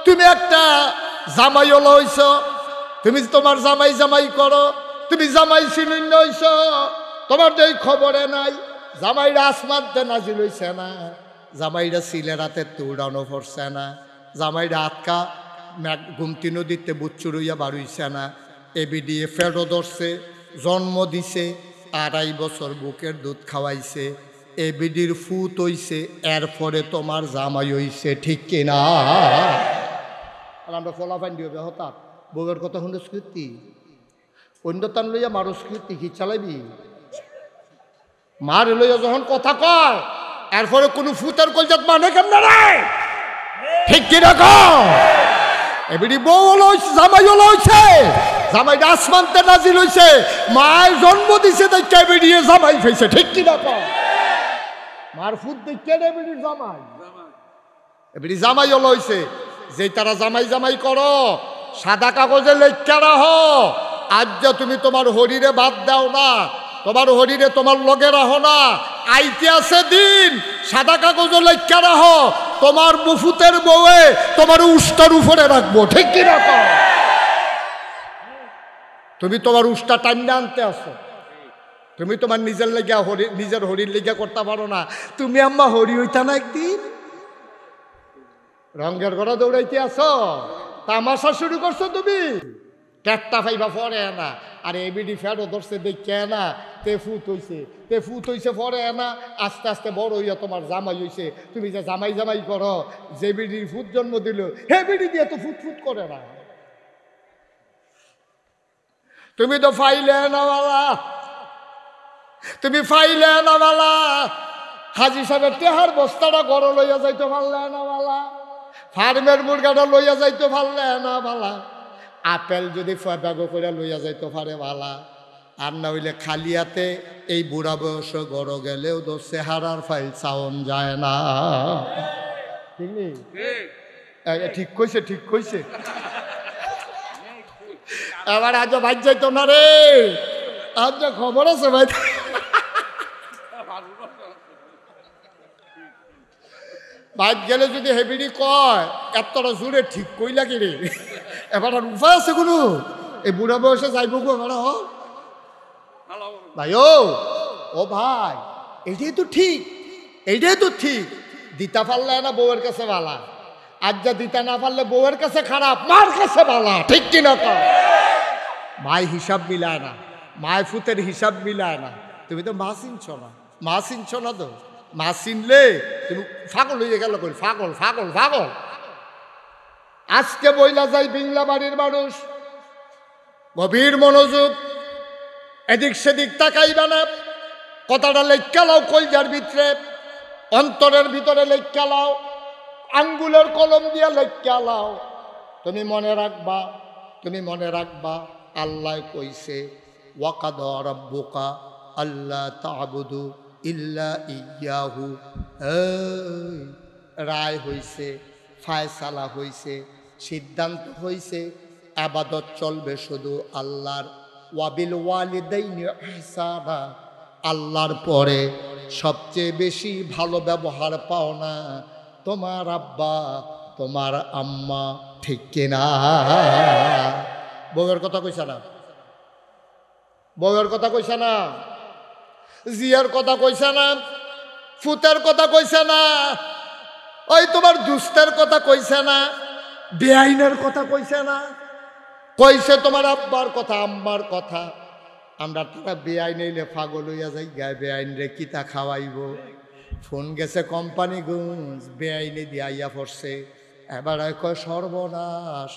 তুমি একটা জামাই হইছ, তুমি তোমার জামাই জামাই করো, তুমি জামাই সিলিন্ড হইছ, তোমার যে খবরে নাই। জামাইরা আসমানতে নাজিল হইছে না, জামাইরা সিলে রাতে উড়ানো পড়ছে না, জামাইরা আটকা গুমতি নদীতে বুচ্চুর হইয়া বাড়ুইছে না। এবিডিএ ফেরো ধরছে, জন্ম দিছে, 2.5 বছর বুকের দুধ খাওয়াইছে, এবিডির ফুত হইছে, এরপরে তোমার জামাই হইছে, ঠিক কিনা? আর আমরা ফলাফাইন দিবে হঠাৎ বউয়ের কথা শুনে স্কৃতি অন্য তান লইয়া মারো স্কৃতি কি চালাইবি? মার লইয়া যখন কথা কয়, এরপরে কোনো ফুতের কলজাত মানে কেমন রে, ঠিক কিনা? এবিডি বউ হলো, জামাই হলো হইছে, জামাইটা আসমানতে নাজিল হইছে, মায়ের জন্ম দিছে দেখে এবিডিয়ে জামাই ফেছে, ঠিক কিনা? মার ফুট দেখে এবিডির জামাই, এবিডি জামাই হলো হইছে। যে তারা জামাই জামাই করো, সাদা কাগজে লেখা রাখো, আজ যে তুমি তোমার হরিরে বাদ দাও না, তোমার হরিরে তোমার লগে রাখো না, আইতে আছে দিন সাদা কাগজে লেখা রাখো, তোমার মুফুতের বউয়ে তোমার উষ্টার উপরে রাখবো, ঠিক কি রকম? তুমি তোমার উষ্টা টাইমটা আনতে আসো, তুমি তোমার নিজের লেগা হরি, নিজের হরির লেগা করতে পারো না। তুমি আম্মা হরি হইতা না একদিন, রঙের ঘরে দৌড়াইতে আসো, তামাশা শুরু করছো তুমি, ট্যাটটা ফাইবা পরে না। আর এবিডি ফেরো ধরছে দেখে না, তে ফুত হইছে পরে না, আস্তে আস্তে বড় হইয়া তোমার জামাই হইছে। তুমি যে জামাই জামাই করো, যে বিডির ফুট জন্ম দিল, হে বিডি দিয়ে তো ফুট ফুট করে না। তুমি তো ফাইলে নাওয়ালা, তুমি ফাইলে নাওয়ালা, হাজি সাহেবের তেহার বস্তাটা গড় লইয়া যাইতে পারলে নাওয়ালা, ফার্মের মুরগাটা লইয়া যাইতে পারলে না বালা, আপেল যদি ব্যাগ করে লইয়া যাইতে পারে বালা, আর না হইলে খালিয়াতে এই বুড়া বয়স গড় গেলেও তো চেহারার ফাইল চাওন যায় না, ঠিক কইছে, ঠিক কইছে। এবার আজ ভাই যাইতো না রে, আজ খবর আছে ভাই, বাইক গেলে যদি হেবিডি কয় এতটা জোরে ঠিক কইলা কি রে, এবার আর উপায় আছে কোনো? এই বুড়া বয়সে যাইব গো এবার ভাই, ও ভাই, এইটাই তো ঠিক, এইটাই তো ঠিক। দিতা পারলে না বউয়ের কাছে বালা, আজ যা দিতা না পারলে বউয়ের কাছে খারাপ, মার কাছে বালা, ঠিক কিনা? মায় হিসাব মিলায় না, মায় ফুতের হিসাব মিলায় না। তুমি তো মা চিনছ না, মা চিনছ না তো, মা চিনলে তুমি পাগল হয়ে গেল, পাগল পাগল পাগল। আজকে বইলা যাই বিংলা বাড়ির মানুষ, গভীর মনোযোগ, এদিক সেদিক তাকাইবা না, কথাটা লেখা লাও কলজার ভিতরে, অন্তরের ভিতরে লেখা লাও, আঙ্গুলের কলম দিয়া লেখা লাও। তুমি মনে রাখবা, তুমি মনে রাখবা, আল্লাহ কইছে ওয়াকাদা রাব্বুকা আল্লা তা'বুদু ইল্লা ইয়াহু, রায় হইছে, ফায়সালা হইছে, সিদ্ধান্ত হইছে, আবাদত চলবে শুধু আল্লাহর। ওয়াবিল ওয়ালিদাইনি ইহসানা, আল্লাহর পরে সবচেয়ে বেশি ভালো ব্যবহার পাও না তোমার আব্বা তোমার আম্মা, ঠিক কিনা? বউয়ের কথা কইছে না? বউয়ের কথা কইছে না? জিয়ার কথা কইছে না? ফুতের কথা কইছে না? ওই তোমার দুস্তের কথা কইছে না? বেআইনের কথা কইছে না? কইছে তোমার আব্বার কথা আম্মার কথা। আমরা তারা বেআইন এলে পাগল হইয়া যাই, গায়ে বেআইন রে কিতা খাওয়াইব। ফোন গেছে কোম্পানিগঞ্জ, বেআইনে দিয়ে আইয়া পড়ছে। এবার কয় সর্বনাশ,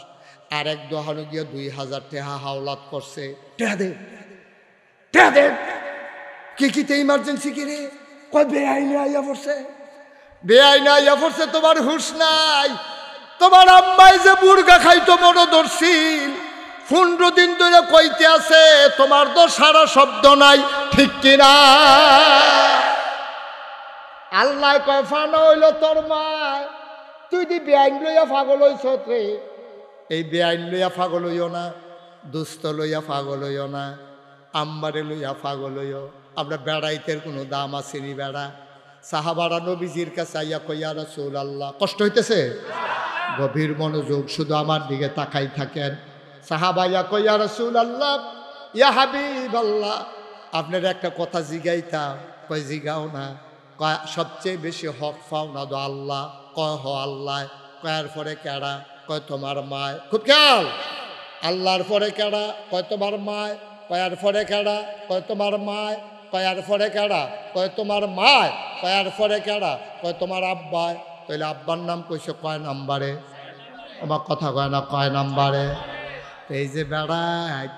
আর এক দোহানো গিয়ে 2000 টাকা হাওলাত করছে। টেহা দে কি কিতে ইমার্জেন্সি কিরে? কয় বেআইনে আইয়া পড়ছে। বেআইনে আইয়া পড়ছে, তোমার হুঁশ নাই। তোমার আম্মাই যে বুর্গা খাইতো মনোদর্শীল, 15 দিন ধরে কইতে আছে, তোমার তো সারা শব্দ নাই, ঠিক কিনা? আল্লাহ কয় ফানা হইল তোর মা, তুই দি বেআইন লইয়া পাগল হইছ রে। এই বেআইন লইয়া পাগল হইও না, দুস্থ লইয়া পাগল হইও না, আম্মারে লইয়া পাগল হইও। আমরা বেড়াইতের কোনো দাম আসেনি বেড়া। সাহাবারা নবীজির কাছে আইয়া কইয়া রাসূলুল্লাহ, কষ্ট হইতেছে? গভীর মনোযোগ, শুধু আমার দিকে তাকাই থাকেন। সাহাবাইয়া কইয়া রাসূলুল্লাহ, ইয়া হাবিবাল্লাহ, আপনার একটা কথা জিগাইতাম। কয় জিগাও না। কয় সবচেয়ে বেশি হক পাও না তো আল্লাহ। কয় হ আল্লাহ। কয়ার পরে কেডা? কয় তোমার মায়। খুব খেয়াল, আল্লাহর পরে কেডা? কয় তোমার মায়। কয়ার পরে কেডা? কয় তোমার মায়। কয়ার পরে কেডা? কয় তোমার মায়। কয়ার পরে কেডা? কয় তোমার আব্বায়। তাহলে আব্বার নাম কইছে কয় নাম্বারে? আমার কথা কয় না, কয় নাম্বারে? এই যে বেড়া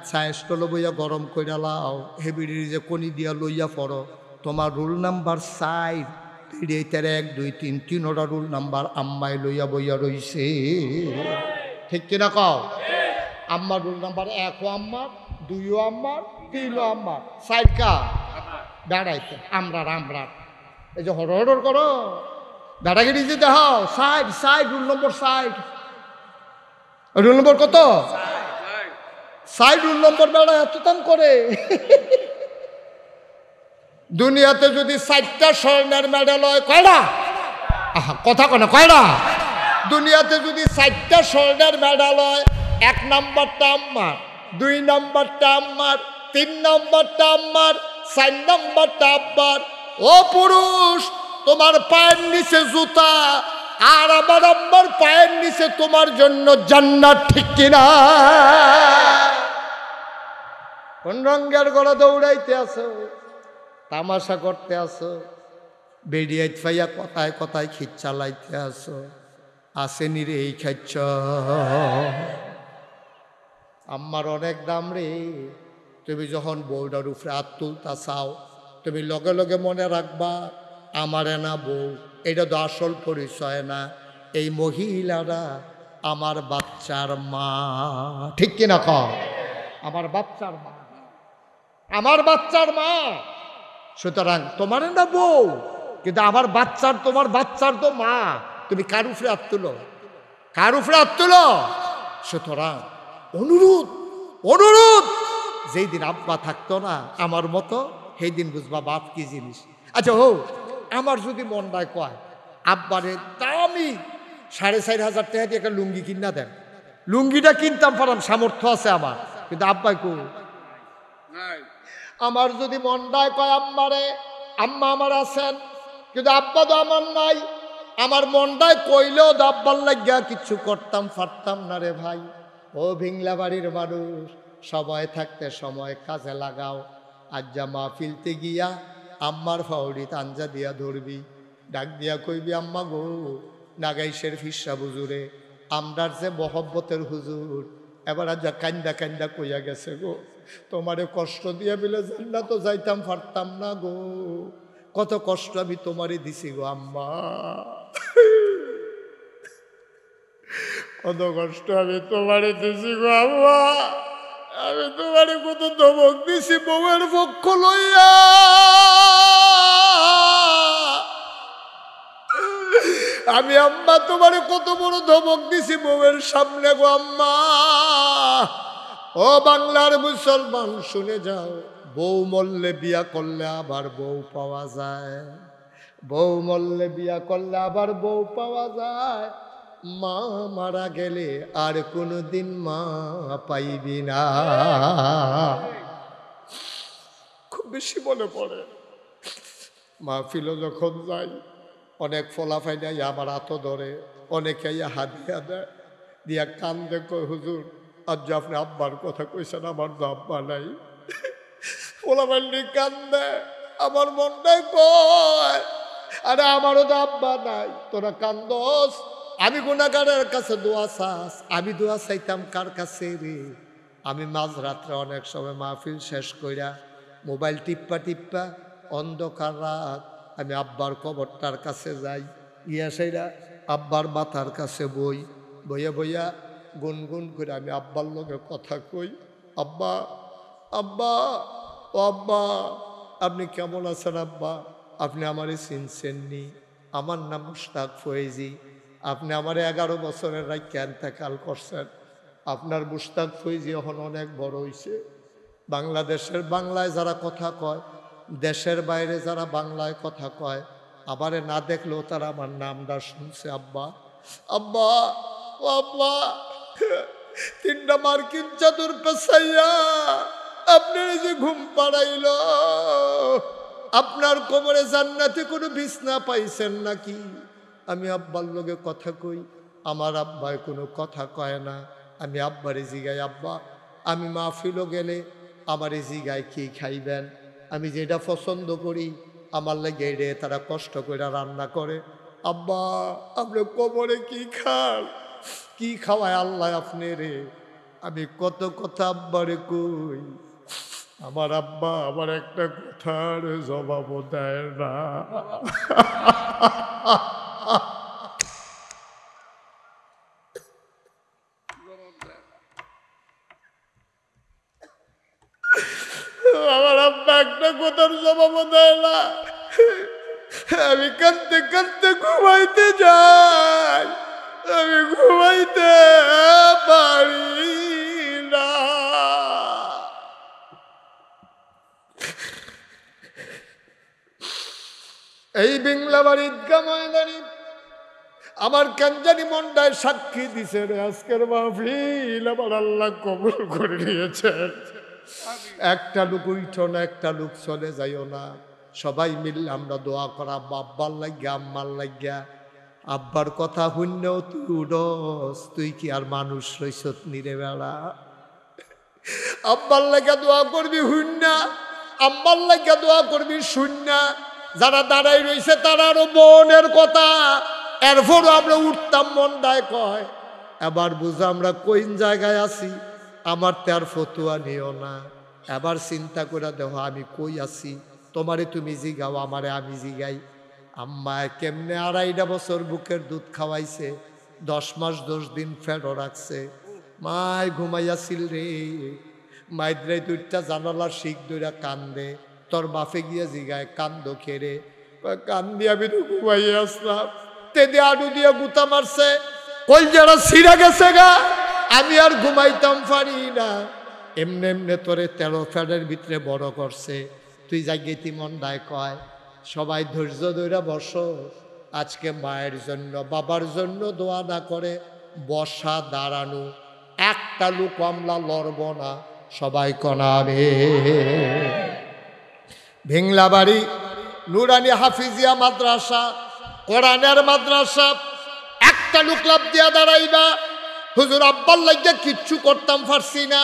চাইস্টল বইয়া গরম কইরা লাও, হেবিড়ি যে কনি দিয়া লইয়া পড়ো, তোমার রুল নাম্বার 4, এইটার 1 2 3 3ওটা রুল নাম্বার আম্মাই লইয়া বইয়া রইছে, ঠিক কিনা কও? আম্মার রুল নাম্বার 1ও আম্মার, 2ও আম্মার, 3ও আম্মার, 4 কা বেড়াইতে আমরার। এই যে হড় করো বেড়াগিরি যে দেহ, 60 রুল নম্বর 60। রুল নম্বর কত? 60 রুল নম্বর। বেড়া এত দাম করে। দুনিয়াতে যদি 4টা স্বর্ণের মেডেল হয়, কয়টা? আহা কথা কয় না, কয়টা? দুনিয়াতে যদি 4টা স্বর্ণের মেডেল হয়, 1 নাম্বারটা আম্মার, 2 নাম্বারটা আম্মার, 3 নাম্বারটা আম্মার, 4 নাম্বারটা আব্বার। ও পুরুষ, তোমার পায়ের নিচে জুতা, আর আমার আম্মার পায়ের নিচে তোমার জন্য জান্নাত, ঠিক কিনা? কোন রঙের গড়া দৌড়াইতে আসো, তামাশা করতে আসো, বেরিয়ে ফাইয়া কথায় কথায় খিচ চালাইতে আসো, আসেনি রে এই খাচ্ছ। আম্মার অনেক দাম রে। তুমি যখন বউটার উপরে হাত তুলতা চাও, তুমি লগে লগে মনে রাখবা, আমারে না বউ, এটা তো আসল পরিচয় না। এই মহিলারা আমার বাচ্চার মা, ঠিক কিনা কও? আমার বাচ্চার মা, আমার বাচ্চার মা। সুতরাং তোমার না বউ, কিন্তু আমার বাচ্চার, তোমার বাচ্চার তো মা। তুমি কার উপরে হাত তুলো? কার উপরে হাত তুলো? সুতরাং অনুরোধ, যেই দিন আব্বা থাকতো না আমার মতো, সেই দিন বুঝবা বাপ কি জিনিস। আচ্ছা হো, আমার যদি মনটায় কয় আব্বারে দামি 4,500 টাকা দিয়ে একটা লুঙ্গি কিনা দেন, লুঙ্গিটা কিনতাম পারাম, সামর্থ্য আছে আমার, কিন্তু আব্বাই কো। আমার যদি মনটায় কয় আম্মারে, আম্মা আমার আছেন, কিন্তু আব্বা তো আমার নাই, আমার মনটায় কইলেও তো আব্বার লাগিয়া কিচ্ছু করতাম পারতাম না রে ভাই। ও ভিংলা বাড়ির মানুষ, সময় থাকতে সময় কাজে লাগাও। আজ যা মাহফিলতে গিয়া আম্মার ফাউড়ি তাঞ্জা দিয়া ধরবি, ডাক দিয়া কইবি, আম্মা গো, নাগাইশের ফিসা বুজুরে, আমরার যে মহব্বতের হুজুর এবার আজ যা কান্দা কান্দা কইয়া গেছে গো, তোমারে কষ্ট দিয়া বিলে জান্নাত তো যাইতাম পারতাম না গো, কত কষ্ট আমি তোমারে দিছি গো আম্মা, কত কষ্ট আমি তোমারে দিছি গো আম্মা, আমি তোমারে কত ধমক দিছি বউয়ের পক্ষ লইয়া, আমি আম্মা তোমারে কত বড় ধমক দিছি বউয়ের সামনে গো আম্মা, ও বাংলার মুসলমান শুনে যাও, বউ মরলে বিয়া করলে আবার বউ পাওয়া যায়, বউ মরলে বিয়া করলে আবার বউ পাওয়া যায়, মা মারা গেলে আর কোনোদিন মা পাইবি না। খুব বেশি মনে পড়ে মাহফিলও যখন যাই, অনেক ফলাফাই নাই আমার হাত ধরে, অনেকে হাদিয়া দেয়, দিয়া কান্দে কয় হুজুর আজ যে আপনি আব্বার কথা কইছেন, আমার তো আব্বা নাই। ফলাফাইনি কান্দে, আমার মনটাই কয় আরে আমারও তো আব্বা নাই, তোরা কান্দস। আমি গুনাহগারের কাছে দোয়া চাস, আমি দোয়া চাইতাম কার কাছে রে? আমি মাঝরাত্রে অনেক সময় মাহফিল শেষ কইরা মোবাইল টিপ্পা টিপ্পা অন্ধকার রাত আমি আব্বার কবরটার কাছে যাই, গিয়া সেইরা আব্বার মাথার কাছে বই, বইয়া বইয়া গুনগুন করে আমি আব্বার লগে কথা কই, আব্বা আব্বা ও আব্বা আপনি কেমন আছেন আব্বা? আপনি আমারে চিনছেননি? আমার নাম মুশতাক ফয়েজি, আপনি আমার 11 বছরের রাইখা ইন্তেকাল করছেন। আপনার মুশতাক ফয়েজি এখন অনেক বড় হইছে, বাংলাদেশের বাংলায় যারা কথা কয়, দেশের বাইরে যারা বাংলায় কথা কয়, আমারে না দেখলেও তারা আমার নামটা শুনছে। আব্বা আব্বা ও আব্বা, 3টা মার্কিন চাদর পেছাইয়া আপনার যে ঘুম পাড়াইল, আপনার কোমরে জান্নাতে কোনো বিছনা পাইছেন নাকি? আমি আব্বার লগে কথা কই, আমার আব্বায় কোনো কথা কয় না। আমি আব্বারে জিগাই, আব্বা আমি মাহফিলও গেলে আমারে জিগায় কি খাইবেন? আমি যেটা পছন্দ করি আমার লাগে রে তারা কষ্ট করে রান্না করে। আব্বা আপনি কোমরে কি খান, কি খাওয়ায় আল্লাহ আপনি রে? আমি কত কথা আব্বারে কই, আমার আব্বা আমার একটা কথার জবাবও দেয় না। আমার আব্বা একটা কথার জবাবও দেয় না। আমি কাঁদতে কাঁদতে ঘুমাইতে যাই, আমি ঘুমাইতে পারি না। এই বিংলাবাড়ি ঈদগাহ ময়দানে আমার কাঞ্জানি মন্ডায় সাক্ষী দিছে রে, আজকের মাহফিল আমার আল্লাহ কবুল করে নিয়েছেন। একটা লোক উঠো না, একটা লোক চলে যাইও না, সবাই মিললে আমরা দোয়া করা আব্বার লাগিয়া আম্মার লাগিয়া। আব্বার কথা শুনলেও তুই উডস, তুই কি আর মানুষ রইছত নিরে বেড়া? আব্বার লাগিয়া দোয়া করবি শুননা, আম্মার লাগিয়া দোয়া করবি শুননা। যারা দাঁড়াই রয়েছে তারা আরো বোনের কথা, এরপরও আমরা উঠতাম মন্ডায় কয়। এবার বুঝো আমরা কোন জায়গায় আছি, আমার তো আর ফতুয়া নিও না। এবার চিন্তা করে দেখো আমি কই আছি, তোমারে তুমি জিগাও, আমারে আমি জিগাই। আম্মায় কেমনে 2.5 বছর বুকের দুধ খাওয়াইছে, 10 মাস 10 দিন ফেরো রাখছে। মায় ঘুমাইয়াছিল রে, মাইদ্রাই 2টা জানালার শিখ দইরা কান্দে। তোর বাপে গিয়ে জিগায় কান্দ খেরে, কান্দি আমি তো ঘুমাইয়ে আসলাম, তেদে আডু দিয়ে গুতা মারছে, কই যারা ছিঁড়া গেছে গা, আমি আর ঘুমাইতাম পারি না। এমনে এমনে তোরে 13 ফেডের ভিতরে বড় করছে, তুই জাগেতি মন্ডায় কয়। সবাই ধৈর্য ধইরা বসো, আজকে মায়ের জন্য বাবার জন্য দোয়া না করে বসা দাঁড়ানো একটা লোক আমরা লড়ব না, সবাই কনাবে। ভিংলাবাড়ি নুরানি হাফিজিয়া মাদ্রাসা, কোরআনের মাদ্রাসা, একটা লোক লাভ দিয়া দাঁড়াইবা। হুজুর আব্বার লাগিয়া কিচ্ছু করতাম পারছি না,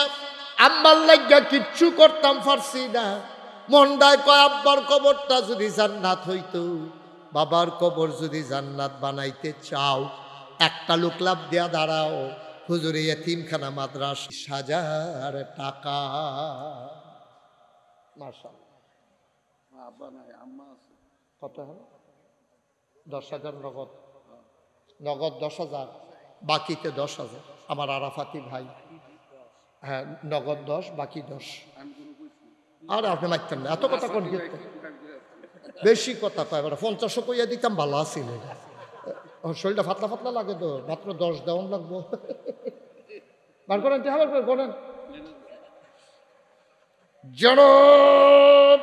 আম্মার লাগিয়া কিচ্ছু করতাম পারছি না। মন্ডায় কয় আব্বার কবরটা যদি জান্নাত হইতো, বাবার কবর যদি জান্নাত বানাইতে চাও, একটা লোক লাভ দিয়া দাঁড়াও। হুজুর এতিমখানা মাদ্রাসা 20,000 টাকা। মাশাআল্লাহ, আব্বা নাই আম্মা আছে। কত হলো? 10,000 নগদ, নগদ 10,000, বাকিতে 10,000 আমার আরাফাতি ভাই। হ্যাঁ নগদ 10, বাকি 10। আর আপনি লাগতেন না, এত কথা কোন বেশি কথা কয়। 50 কইয়া দিতাম ভালো আছিল, শরীরটা ফাতলা ফাতলা লাগে তো, মাত্র 10 দেওয়ান লাগবো। বার করেন, টেহা বার করেন, জনাব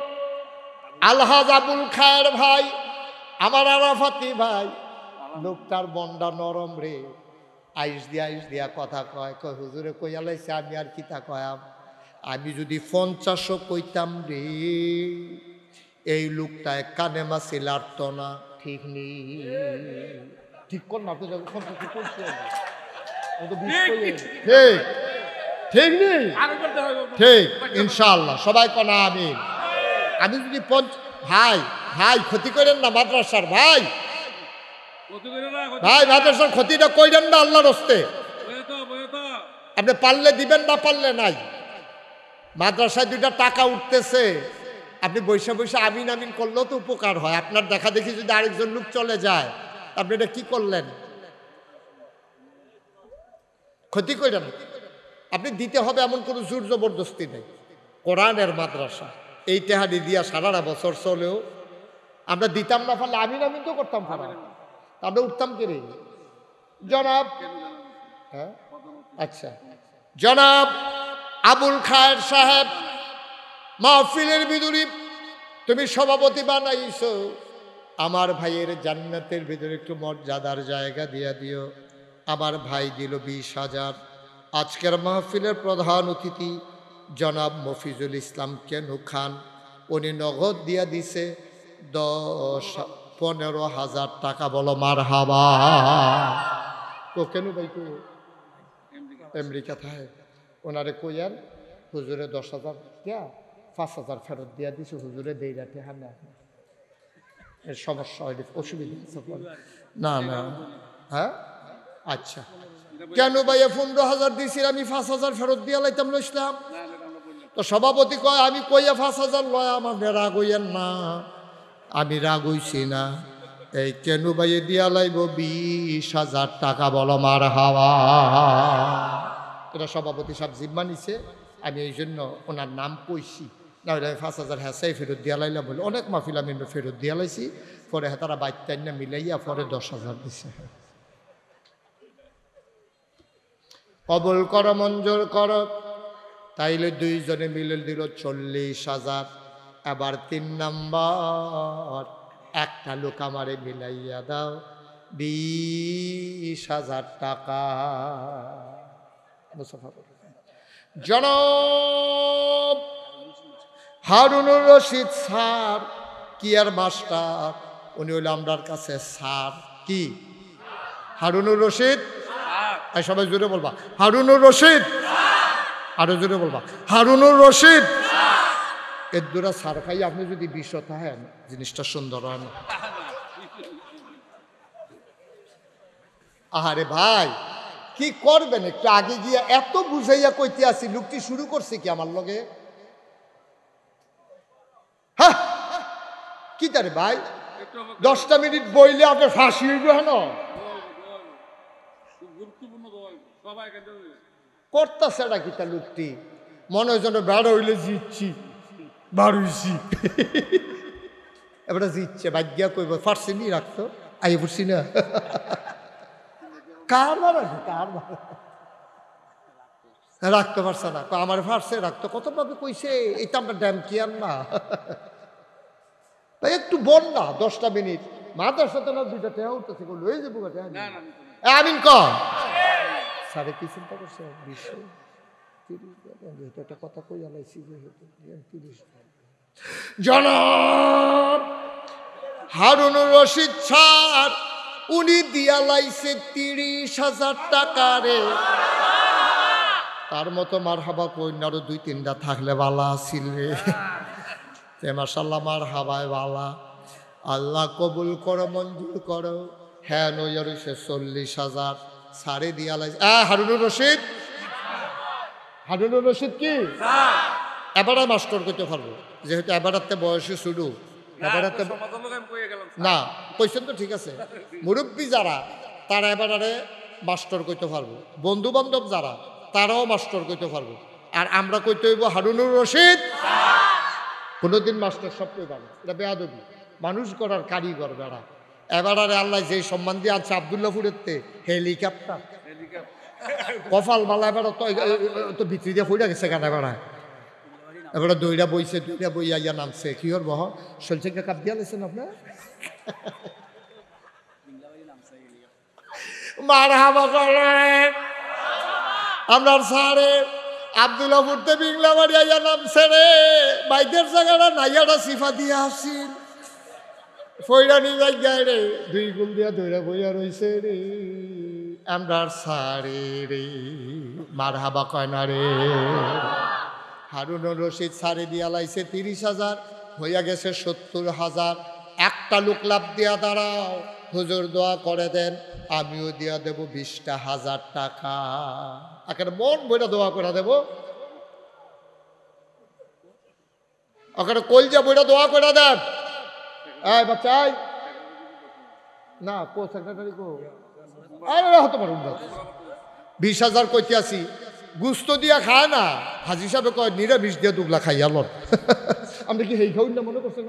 আলহাজ আবুল খায়ের ভাই, আমার আরাফাতি ভাই, লোকটার বন্ডা নরম রে, আইস দিয়া কথা কয়। কয় হুজুরে কইয়া লাইছে, আমি আর কিতা কয়াম, আমি যদি 50 কইতাম রে, এই লোকটায় কানে মাছি লাড়ত না। ঠিক নেই, ঠিক কর না, ঠিক নেই, ঠিক ইনশাআল্লাহ সবাই কনা আমিন। আমি যদি ভাই ভাই ক্ষতি করেন না মাদ্রাসার, ভাই ভাই মাদ্রাসার ক্ষতিটা কইরেন না আল্লাহর হস্তে। আপনি পারলে দিবেন, না পারলে নাই। মাদ্রাসায় 2টা টাকা উঠতেছে, আপনি বৈশা বৈশা আমিন আমিন করলেও তো উপকার হয়। আপনার দেখা দেখি যদি আরেকজন লোক চলে যায়, আপনি এটা কি করলেন? ক্ষতি করেন। আপনি দিতে হবে এমন কোনো জোর জবরদস্তি নেই। কোরআনের মাদ্রাসা এই তেহারি দিয়া সারাটা বছর চলেও আমরা দিতাম না, পারলে আমিন আমিন তো করতাম, আমরা উঠতাম কে রে? জনাব, হ্যাঁ আচ্ছা, জনাব আবুল খায়ের সাহেব, মাহফিলের ভিতরে তুমি সভাপতি বানাইছো, আমার ভাইয়ের জান্নাতের ভিতরে একটু মর্যাদার জায়গা দিয়া দিও। আমার ভাই দিল 20,000। আজকের মাহফিলের প্রধান অতিথি জনাব মফিজুল ইসলাম কেনু খান, উনি নগদ দিয়া দিছে 15,000 টাকা। বলো মারহাবা। তো কেনু ভাই কো আমেরিকা থাকে, ওনারে কইয়ার হুজুরে 10,000 দিয়া 5,000 ফেরত দিয়া দিছে, হুজুরে দেই রাতে হামে এর সমস্যা হয়, অসুবিধা না না। হ্যাঁ আচ্ছা, কেন ভাইয়া 15,000 দিছি, আমি 5,000 ফেরত দিয়া লাইতাম লইছিলাম। তো সভাপতি কয়, আমি কইয়া 5,000 লয়, আমার রাগ হইয়েন না। আমি রাগ হইছি না, এই কেন ভাইয়ে দিয়া লাইব 20,000 টাকা। বলো মারহাবা। এটা সভাপতি সাহেব জিম্মা নিছে, আমি এই জন্য ওনার নাম কইছি, না হলে 5,000 হ্যাঁ ফেরত দিয়া লাইলাম বলে। অনেক মাহফিল আমি ফেরত দিয়া লাইছি, পরে তারা বাইতান্য মিলাইয়া পরে 10,000 দিছে। কবুল করো, মঞ্জুর করো। তাইলে 2 জনে মিলে দিল 40,000। এবার 3 নাম্বার, একটা লোক আমারে মিলাইয়া দাও 20,000 টাকা। জনাব হারুনুর রশিদ স্যার, কি আর মাস্টার, উনি হইল আমরার কাছে স্যার। কি হারুনুর রশিদ? সবাই জোরে বলবা হারুনুর রশিদ, আরো জোরে বলবা হারুনুর রশিদ। এর দুরা সার খাই আপনি যদি 20 থাকেন, জিনিসটা সুন্দর হয় না। আহারে ভাই কি করবেন, একটু আগে গিয়া এত বুঝাইয়া কইতে আসি, লোকটি শুরু করছে কি আমার লগে? হ্যাঁ কি তারে ভাই, 10টা মিনিট বইলে আপনার ফাঁসি হইব। হেন করতেছে না কি তা লোকটি, মনে হয় যেন বেড়া হইলে জিতছি, বাড়ুইছি, এবার জিতছে। বাজ্ঞা কইব ফার্সি নি রাখতো, আই পড়ছি না। কার বাবা কার বাবা রাখতে পারছে না, আমার ফার্সে রাখতো কত ভাবে কইছে, এটা আমরা ড্যাম কি আর না। তাই একটু বল না 10টা মিনিট মাদ্রাসাতে না 2টা টেহা উঠতেছে, লয়ে যাবো আমিন কর। সাড়ে কি চিন্তা করছে, 20 একটা কথা কই আলাইছি যেহেতু 30। জনাব হারুনুর রশিদ স্যার, উনি দিয়া লাইছে 30,000 টাকা রে। তার মতো মারহাবা কই না, আরো 2-3টা থাকলে বালা আছিল রে। মাশাআল্লাহ মারহাবায় বালা। আল্লাহ কবুল করো, মঞ্জুর করো। হ্যাঁ নইয়া রইছে 40,000 সারে দিয়া লাইছে। হারুনুর রশিদ, হারুনুর রশিদ কি এবারে মাস্টার করতে পারবো, যেহেতু এবারাতে বয়সে শুরু, এবারাতে না কইছেন তো ঠিক আছে। মুরব্বী যারা তারা এবারে মাস্টার কইতে পারবো, বন্ধু বান্ধব যারা তারাও মাস্টার কইতে পারবো। আর আমরা কইতে হইব হারুনুর রশিদ। কোনোদিন মাস্টার সব কই পারবো, এটা বেয়াদবি, মানুষ করার কারিগর বেড়া। এবারে আল্লাহ যে সম্মান দিয়ে আছে আবদুল্লাহপুরের হেলিকপ্টার কপাল মালা, এবার তো ভিতরি দিয়ে ফুটে গেছে কেন বেড়ায়। এবারে দইরা বইছে, দইরা বইয়া ইয়া নামছে, কি ওর বহ শৈলচেকে কাপ দিয়া লেছেন আপনার মারহাবা করেন। আমরা সারে আব্দুল্লাহ ফুরতে বিংলা বাড়ি আইয়া নামছে রে, বাইদের জায়গাটা নাইয়াটা সিফা দিয়া আসছিল, ফইরানি জায়গায় রে, 2 গুল দিয়া দইরা বইয়া রইছে রে। আমরা সারে রে মারহাবা কয় না রে। হারুনুর রশিদ সারে দিয়া লাইছে 30,000, হইয়া গেছে 70,000। একটা লোক লাভ দিয়া দাঁড়াও, হুজুর দোয়া করে দেন, আমিও দিয়া দেব 20,000 টাকা। একেবারে মন বইটা দোয়া করে দেব, ওখানে কলজা বইটা দোয়া করে দেন। এই বাচ্চাই না কো সেক্রেটারি কো, আরে হতে পারুন 20,000 কইতে আসি, গুস্ত দিয়া খায় না, হাজি সাহেব কয় নিরামিষ দিয়া দুগলা খাইয়া লন। আমরা কি হেই খাউন না মনে করছেন?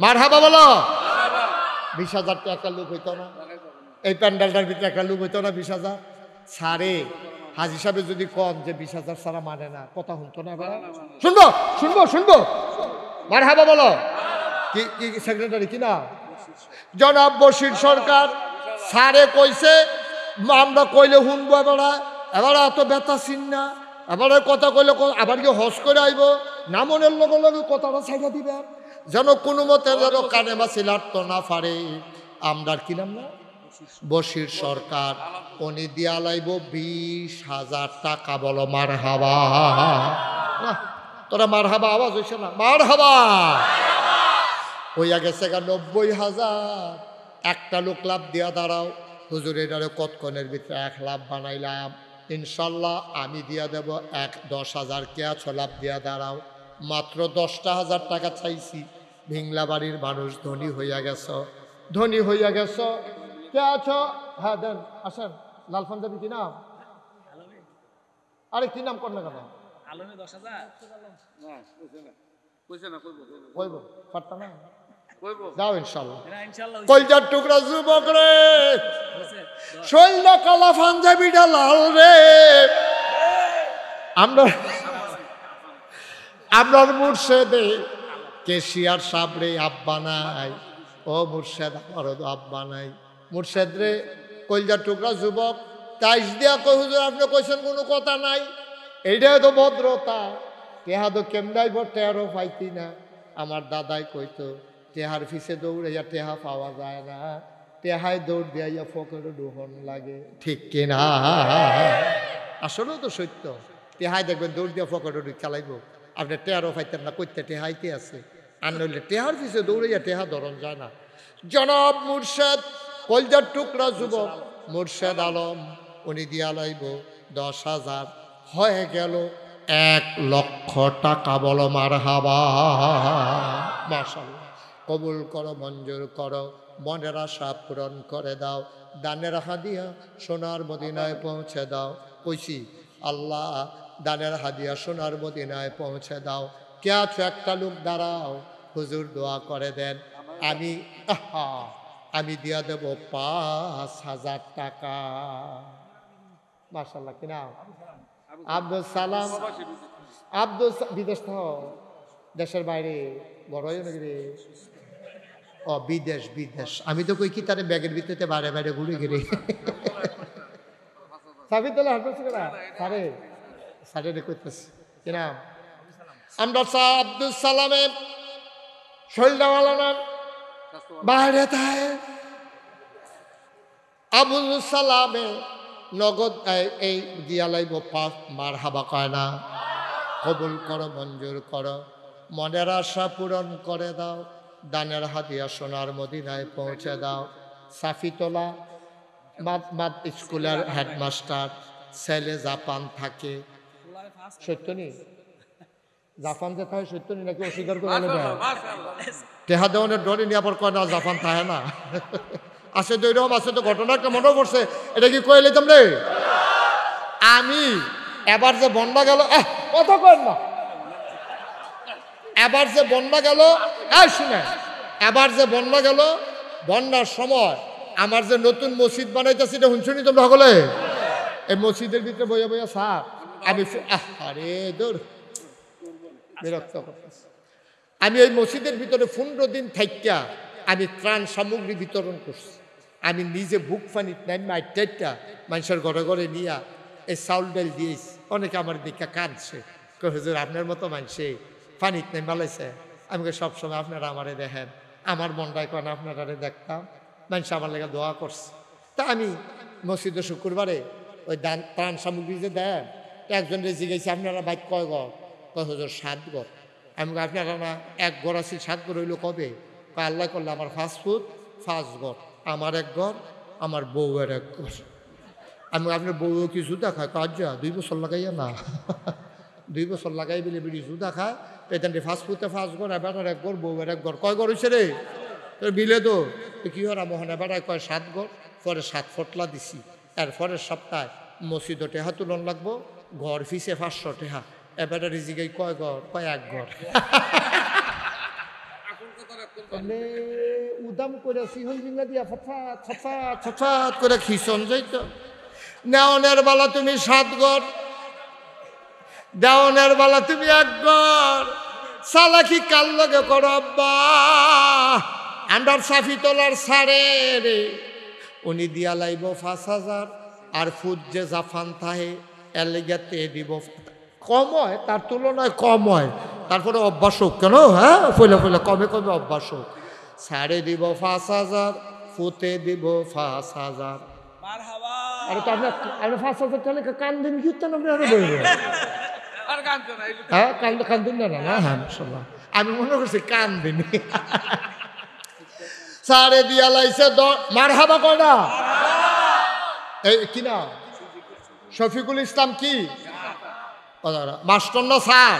মারহাবা বলো। 20,000 টাকা লোক হইতো না, এই প্যান্ডেলটার ভিতরে একটা লোক হইতো না 20,000 সারে। হাজি সাহেব যদি কম যে 20,000 সারা মানে না, কথা শুনতো না। শুনবো শুনবো শুনবো, মারহাবা বলো। কি কি সেক্রেটারি কি না? জনাব বশির সরকার সারে কইছে, আমরা কইলে শুনবো। এবার এত ব্যথা চিন না, এবারে কথা কইলে আবার কি হস করে আইব না, মনের লগে লগে কথাটা ছাইড়া দিবেন, যেন কোনো মতে যেন কানে বা সিলাট না পারে। আমরা কি নাম না বশির সরকার, উনি দিয়া লাইব 20,000 টাকা। বলো মারহাবা। তোরা মারহাবা আওয়াজ হইছে না? মারহাবা হইয়া গেছে 90,000। একটা লোক লাভ দিয়া দাঁড়াও, হুজুর এটারে কতক্ষণের ভিতরে 1 লাখ বানাইলাম, ইনশাল্লাহ আমি দিয়া দেব 10,000। কে আছো লাভ দিয়া দাঁড়াও। মাত্র 10,000 টাকা চাইছি, ভিংলা বাড়ির মানুষ ধনী হইয়া গেছ, ধনী হইয়া গেছ। কে আছো? হ্যাঁ দেন, আসেন। লাল পাঞ্জাবি কি নাম? আরে কি নাম কর না কেন? যাও ইনশাল্লাহ। কলজার টুকরা যুবক রে, শৈল কালা পাঞ্জাবিটা লাল রে। আপনার মুর্শেদে কেশিয়ার সাবরে আব্বা নাই, ও মুর্শেদ আমারও আব্বা নাই। মুর্শেদ রে কলজার টুকরা যুবক তাইশ দিয়া কই, হুজুর আপনি কইছেন কোনো কথা নাই, এইটাই তো ভদ্রতা। টেহা তো কেমনাইব, টেহারও পাইতি না। আমার দাদাই কইতো টেহার ফিসে দৌড়াইয়া টেহা পাওয়া যায় না, টেহায় দৌড় দিয়া ফকরে ডুহন লাগে, ঠিক কিনা? আসলেও তো সত্য। টেহায় দেখবেন দৌড় দিয়া ফকরে চালাইব, আপনি টেহারও পাইতেন না, কইতে টেহাইতে আছে। আর নইলে টেহার ফিসে দৌড়াইয়া টেহা ধরন যায় না। জনাব মুর্শেদ কলজার টুকরা যুবক মুর্শেদ আলম, উনি দিয়া লাইব 10,000। হয়ে গেল 1 লক্ষ টাকা। বলো মারহাবা। মাশাআল্লাহ, কবুল করো, মঞ্জুর করো, মনের আশা পূরণ করে দাও, দানের হাদিয়া সোনার মদিনায় পৌঁছে দাও। কইছি আল্লাহ দানের হাদিয়া সোনার মদিনায় পৌঁছে দাও। কে আছো? একটা লোক দাঁড়াও, হুজুর দোয়া করে দেন, আমি দিয়া দেব 5,000 টাকা। মাশাআল্লাহ। কি নাম? আব্দুল সালাম। আব্দুল বিদেশ তো, দেশের বাইরে বড় নাকি? ও বিদেশ, বিদেশ। আমি তো কই কি তারে ব্যাগের ভিতরে বাইরে বাইরে ঘুরে ঘিরে সাবিতলা হাঁটছে না সারে সারে কইতেছে। কি নাম? আমরা আব্দুল সালামের শৈলডাওয়ালা নাম বাইরে থাকে। আবুল সালামে নগদ এই দিয়া লাইব 5। মারহাবা কয় না? কবুল করো, মঞ্জুর করো, মনের আশা পূরণ করে দাও, দানের হাদিয়া সোনার মদিনায় পৌঁছে দাও। সাফিতলা মাদ স্কুলের হেডমাস্টার, ছেলে জাপান থাকে। সত্য নি? জাপান যে থাকে সত্য নি নাকি অস্বীকার করে? টেহা দেওয়ানের ডরে নিয়ে আবার কয় না জাপান থাকে না। আছে তো এরকম, আছে তো। ঘটনা একটা মনে পড়ছে, এটা কি কয়ে লইতাম রে আমি। এবার যে বন্যা গেল, কথা কয় না, এবার যে বন্যা গেল, শুনে, এবার যে বন্যা গেল, বন্যার সময় আমার যে নতুন মসজিদ বানাইতেছি এটা শুনছুনি তোমরা সকলে? এই মসজিদের ভিতরে বইয়া বইয়া সাপ আমি আরে দূর বিরক্ত করতেছি। আমি ওই মসজিদের ভিতরে 15 দিন থাইকা আমি ত্রাণ সামগ্রী বিতরণ করছি। আমি নিজে বুক পানি নাই মাইটা মানুষের ঘরে ঘরে নিয়া এই চাউল ডাল দিয়েছি। অনেকে আমার দিকে কাঁদছে, হুজুর আপনার মতো মানুষে পানিত নাই বালাইছে। আমি সবসময় আপনারা আমারে দেখেন, আমার মনটাই কেন আপনারা দেখতাম, মানুষ আমার লেগে দোয়া করছে। তা আমি মসজিদে শুক্রবারে ওই দান ত্রাণ সামগ্রী যে দেন, একজন রেজি গেছি আপনারা বাইক কয় ঘর? কয় হুজুর 7 ঘর। আমি আপনারা না 1 ঘর আছি, 7 ঘর হইলো কবে? আল্লাহ করলে আমার 5 ফুট 5 ঘর, আমার 1 ঘর, আমার বউয়ের 1 ঘর। আমি আপনার বউও কি জুদা খায়? কাজ 2 বছর লাগাইয়া না 2 বছর লাগাই বলে বেড়ি জুদা খায়। এখান 5 ফুটে 5 ঘর, এবার 1 ঘর, বউয়ের 1 ঘর। কয় ঘর হয়েছে রে? বিলে তো কি হরা মোহনে বেড়ায় কয় 7 ঘর। পরে 7 ফটলা দিছি। এরপরের সপ্তাহে মসজিদও টেহা তুলন লাগবো, ঘর ফিসে 500 টেহা। এবারে রিজিকে কয় ঘর? কয় 1 ঘর। উদাম করে সিহন জিঙ্গা দিয়া ফটফাট ফটফাট ফটফাট করে খিসন যাইতো। নেওনের বেলা তুমি 7 ঘর, দেওনের বেলা তুমি 1 ঘর। চালাকি কাল লগে করো আব্বা, আন্ডার সাফি তোলার সারে রে। উনি দিয়া লাইব 5000, আর ফুট যে জাফান থাহে এর লেগাতে দিব কম হয়, তার তুলনায় কম হয়। তারপরে অভ্যাস হোক কেন, হ্যাঁ ফলে ফলে কমে কমে অভ্যাস হোক। সারে দিব 5000, ফুটে দিব 5000। আরে তো আপনার 5000 টাকা কান দিন কীর্তন আপনি আরো বলবেন। হ্যাঁ কান দিন না না। হ্যাঁ আমি মনে করছি কান দিন। সারে দিয়া লাইছে মার হাবা কয়টা? এই কি না শফিকুল ইসলাম কি মাস্টার না স্যার?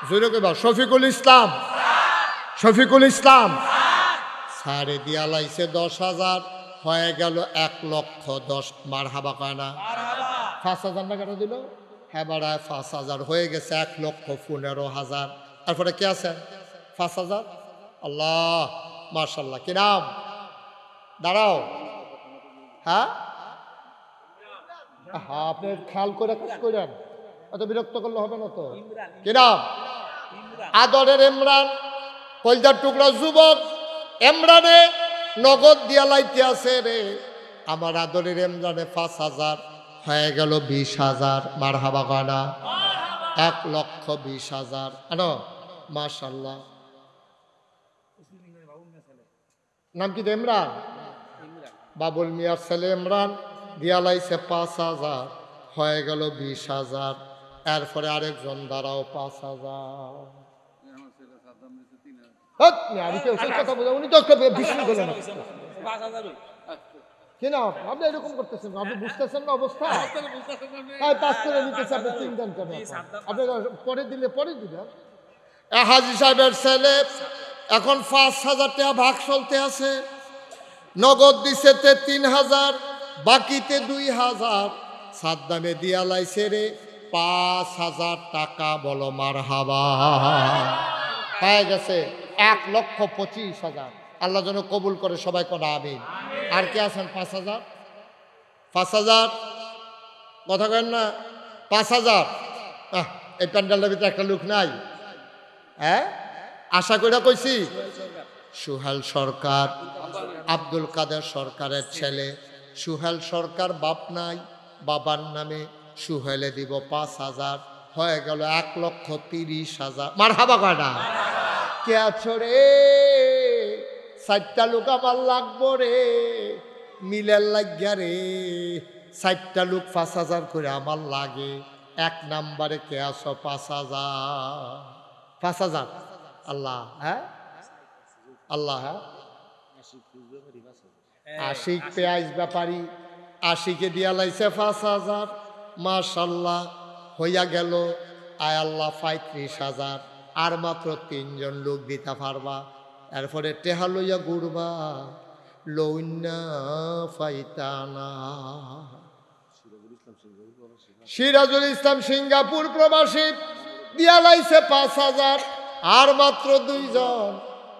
জোরে কইবা শফিকুল ইসলাম। শফিকুল ইসলাম সারে দিয়া লাইছে 10,000, হয়ে গেল 1,10,000। মার হাবা কয় না? 5,000 টাকা দিল, হ্যাঁ বাড়ায় 5,000 হয়ে গেছে 1,15,000। তারপরে কে আছে? 5,000। আল্লাহ মাশাল্লাহ। কি নাম? দাঁড়াও। হ্যাঁ হ্যাঁ আপনি খেয়াল করে কাজ করেন, এত বিরক্ত করলে হবে না তো। কি নাম? আদরের ইমরান, কলজার টুকরা যুবক। ইমরানে নগদ দিয়া লাইতে আছে রে। আমার আদরের ইমরানে 5,000 হয়ে গেল 20,000। মার হাবা গানা 1,20,000। আনো মাশাল্লাহ। নাম কি? ইমরান। বাবুল মিয়ার ছেলে ইমরান দিয়া লাইছে 5,000, হয়ে গেল 20,000। এরপরে আরেকজন দাঁড়াও 5,000। কথা বলে উনি তো বিক্রি করলেন। কি না আপনি এরকম করতেছেন? আপনি বুঝতেছেন না অবস্থা? পাস করে নিতেছে আপনি 3 জন কেন? আপনি পরে দিলে পরে দিবেন। হাজি সাহেবের ছেলে এখন 5,000 টাকা ভাগ চলতে আছে। নগদ দিছে 3,000, বাকিতে 2,000। সাদ্দামে দিয়া লাইছে রে 5,000 টাকা। বলো মার হাবা। হয়ে গেছে 1,25,000। আল্লাহ যেন কবুল করে, সবাই কোনা আমিন। আর কে আছেন? 5,000। 5,000 কথা কেন না? 5,000। এই প্যান্ডেলের ভিতরে একটা লোক নাই? হ্যাঁ আশা করে কইছি সুহেল সরকার, আব্দুল কাদের সরকারের ছেলে। সুহেল সরকার বাপ নাই, বাবার নামে সুহেলে দিব 5,000। হয়ে গেল 1,30,000। মার হাবা কয়টা? কে আছো রে? 4টা লোক আমার লাগবো রে, মিলের লাগিয়া রে। 4টা লোক 5,000 করে আমার লাগে। 1 নাম্বারে কে আছো? 5,000। 5,000 আল্লাহ। হ্যাঁ আল্লাহ। হ্যাঁ আশিক পেঁয়াজ ব্যাপারী, আশিকে দিয়া লাইছে 5,000। মাশাল্লাহ হইয়া গেল আয় আল্লাহ 35,000। আর মাত্র 3 জন লোক দিতে পারবা। এরপরে টেহা লইয়া ঘুরবা লৌন্যা ফাইতানা। সিরাজুল ইসলাম সিঙ্গাপুর প্রবাসী দিয়া লাইছে 5,000। আর মাত্র 2 জন।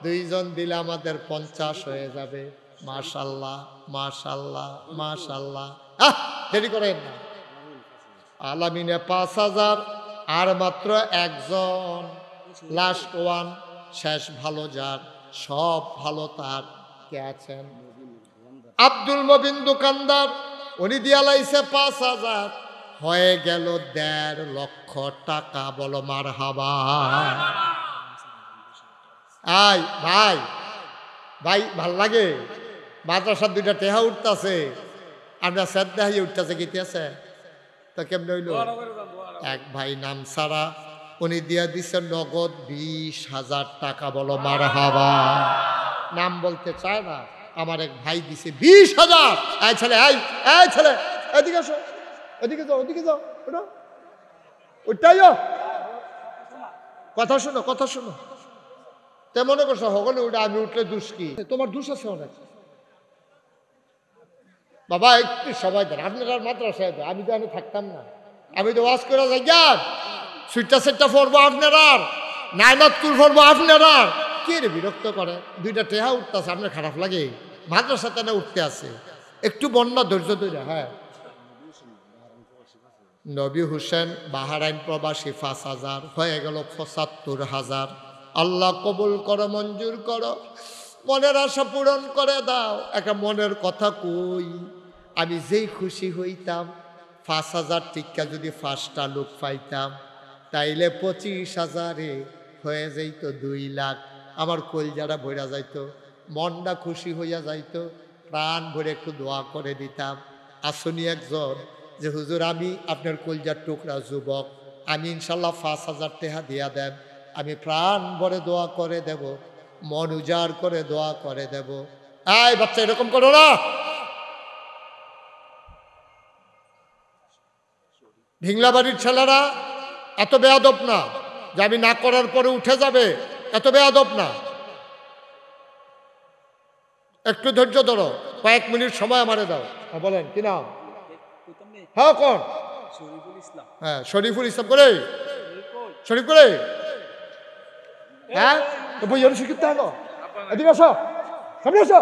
2 জন দিলে আমাদের 50 হয়ে যাবে। মাশাল্লাহ মাশাল্লাহ মাশাল্লাহ। দেরি করেন না। আলামিনে 5000, আর মাত্র একজন, লাস্ট ওয়ান, শেষ ভালো যার, সব ভালো তার, কে আছেন? আব্দুল মবিন দোকানদার, উনি দিয়া লাইছে 5000, হয়ে গেল 1.5 লক্ষ টাকা। বলো মারহাবা। আই ভাই, ভাই ভাল লাগে? মাদ্রাসার 2টা টেহা উঠতেছে, আমরা শ্রদ্ধা হয়ে উঠতেছে, গিতেছে তো কেমনে হইল? এক ভাই নাম সারা, উনি দিয়া দিছে নগদ 20,000 টাকা। বলো মারহাবা। নাম বলতে চায় না, আমার এক ভাই দিছে 20,000। এই ছেলে, এই ছেলে, এদিকে আসো, এদিকে যাও, ওদিকে যাও, ওটা ওইটাই কথা শোনো, কথা শোনো। তে মনে করছো হগলে ওটা আমি উঠলে দোষ কি? তোমার দোষ আছে অনেক। বাবা একটু সবাই দেন, আপনারা মাদ্রাসায় দেন, আমি তো আমি থাকতাম না, আমি তো ওয়াজ করে যাই জ্ঞান, সুইটটা সেটটা পড়বো আপনারা, নাইনাত কুল পড়বো আপনারা। কে রে বিরক্ত করে? 2টা টেহা উঠতেছে, আপনার খারাপ লাগে? মাদ্রাসাতে না উঠতে আছে, একটু বন্যা ধৈর্য ধরে। হ্যাঁ, নবী হোসেন বাহারাইন প্রবাসী 5,000, হয়ে গেল 75,000। আল্লাহ কবুল করো, মঞ্জুর করো, মনের আশা পূরণ করে দাও। একটা মনের কথা কই, আমি যেই খুশি হইতাম 5,000 টিকা যদি 5টা লোক পাইতাম, তাইলে 25,000-এ হয়ে যাইত 2 লাখ। আমার কলজারা ভরা যাইতো, মনটা খুশি হইয়া যাইতো, প্রাণ ভরে একটু দোয়া করে দিতাম। আসুনি একজন যে হুজুর আমি আপনার কলজার টুকরা যুবক, আমি ইনশাল্লাহ 5,000 টাকা দিয়া দেন, আমি প্রাণ ভরে দোয়া করে দেব, মন উজাড় করে দোয়া করে দেব। এই বাচ্চা এরকম করো না। ঢিংলাবাড়ির ছেলেরা এত বেয়াদব না যে আমি না করার পরে উঠে যাবে, এত বেয়াদব না। একটু ধৈর্য ধরো, কয়েক মিনিট সময় আমারে দাও। বলেন কি নাম? হ্যাঁ কোন? হ্যাঁ শরীফুল ইসলাম করে, শরীফ করে। হ্যাঁ তো বইয়ের শিক্ষিত হলো, এদিকে আসো, সামনে আসো।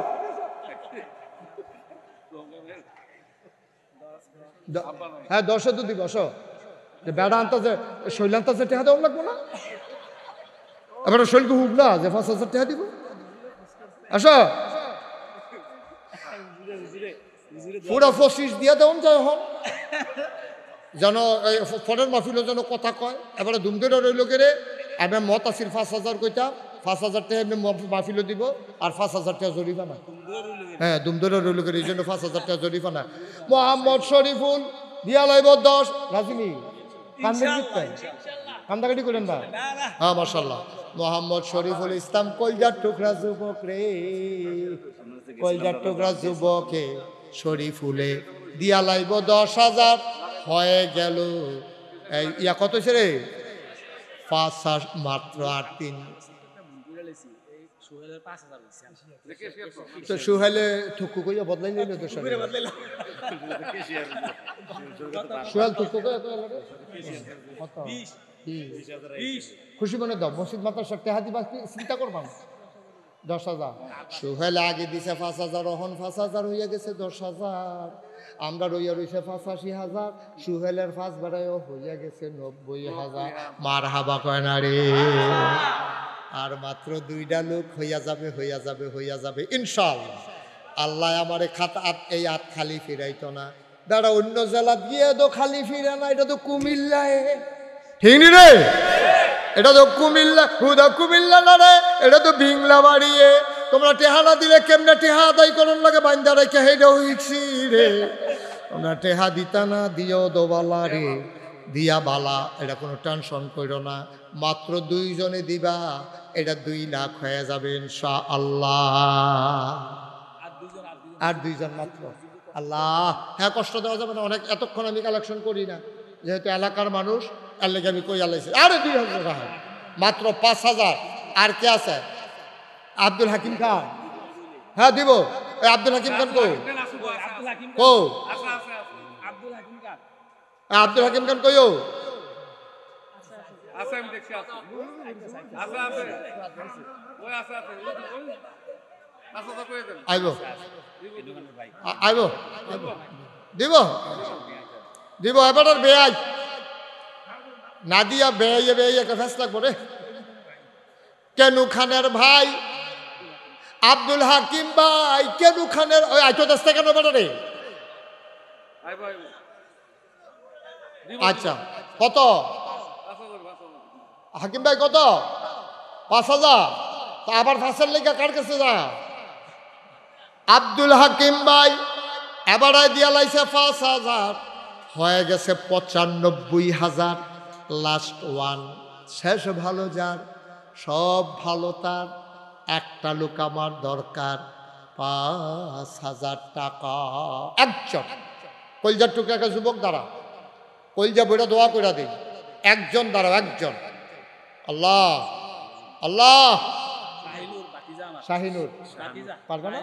হ্যাঁ 10 তো দিব, আসো। যে বেড়া আনতে শৈল আনতে টেহা দেওয়া লাগবো না, এবার শৈলকে হুক না যে 5,000 টাকা দিব। আসো, পুরা 25 দিয়ে দেওয়া যায় হন, যেন ফরের মাহফিল যেন কথা কয়। এবারে ধুমধরে রইল কেরে, আমি মত আসিল 5,000 কইতাম, 5,000 টাকা এমনি মাহফিল দিব, আর 5,000 টাকা জরিমানা। হ্যাঁ ধুমধরে রইল কেরে, এই জন্য 5,000 টাকা জরিমানা। মোহাম্মদ শরীফুল দিয়া লাইব 10। রাজিনী কান্দাকাটি করেন না। হ্যাঁ মাশাআল্লাহ। মোহাম্মদ শরীফুল ইসলাম কলজার টুকরা যুবক রে, কলজার টুকরা যুবকে শরীফুলে দিয়া লাইব 10,000। হয়ে গেল এই ইয়া কত হয়েছে রে? 5 মাত্র 8 3। তো সুহেলে থুকু কইয়া বদলাই নিল তো সুহেল থুকু খুশি মনে দাও। মসজিদ মাদ্রাসা টেহা দিবা, চিন্তা করবা না। 10,000 সুহেল আগে দিছে 5,000, ওহন 5,000 হইয়া গেছে 10,000। আমরা রইয়া রইছে 85,000, সুহেলের 5 বাড়ায়ও হইয়া গেছে 90,000। মার হাবা কয় না রে। আর মাত্র 2টা লোক হইয়া যাবে, হইয়া যাবে, হইয়া যাবে ইনশাআল্লাহ। আল্লাহ আমারে এই হাত খালি ফিরাইতো না। দাঁড়া অন্য জেলা দিয়ে তো খালি ফিরে না, এটা তো কুমিল্লায়। ঠিক নি রে? এটা তো কুমিল্লা, হুদা কুমিল্লা না রে, এটা তো ভিংলা বাড়িয়ে। তোমরা টেহা না দিলে কেমনে টেহা আদায় করন লাগে, বাইন্দা রেখে হেডে হইছি রে। তোমরা টেহা দিতা না, দিও দোবালা রে, দিয়া বালা, এটা কোনো টেনশন করো না। মাত্র 2 জনে দিবা, এটা 2 লাখ হয়ে যাবে ইনশাআল্লাহ। আর 2 জন মাত্র। আল্লাহ, হ্যাঁ কষ্ট দেওয়া যাবে না অনেক, এতক্ষণ আমি কালেকশন করি না, যেহেতু এলাকার মানুষ, এর লেগে আমি কই আলাইছি। আরে 2,000 টাকা মাত্র 5,000। আর কে আছে? আব্দুল হাকিম খান। হ্যাঁ দিব। আব্দুল হাকিম খান কই? কো আব্দুল হাকিম খান কইও? আইব আইব দিব দিব এবার বেআই না দিয়া বেয়ে বেয়ে একটা ফেসলা করে কেনু খানের ভাই আব্দুল হাকিম ভাই কেনু খানের ওই আইটো দাস্তা কেন বেটা রে আচ্ছা কত হাকিম ভাই কত 5,000 তা আবার ফাঁসের লেগে কার কাছে যা আব্দুল হাকিম ভাই এবার দিয়া লাইছে 5,000 হয়ে গেছে 95,000 লাস্ট ওয়ান শেষ ভালো যার সব ভালো তার একটা লোক আমার দরকার 5,000 টাকা একজন কলজার টুকরাকে যুবক দ্বারা কলজা বইটা দোয়া করে দিই একজন দাঁড়াও একজন আল্লাহ আল্লাহ শাহিনুর পারবে না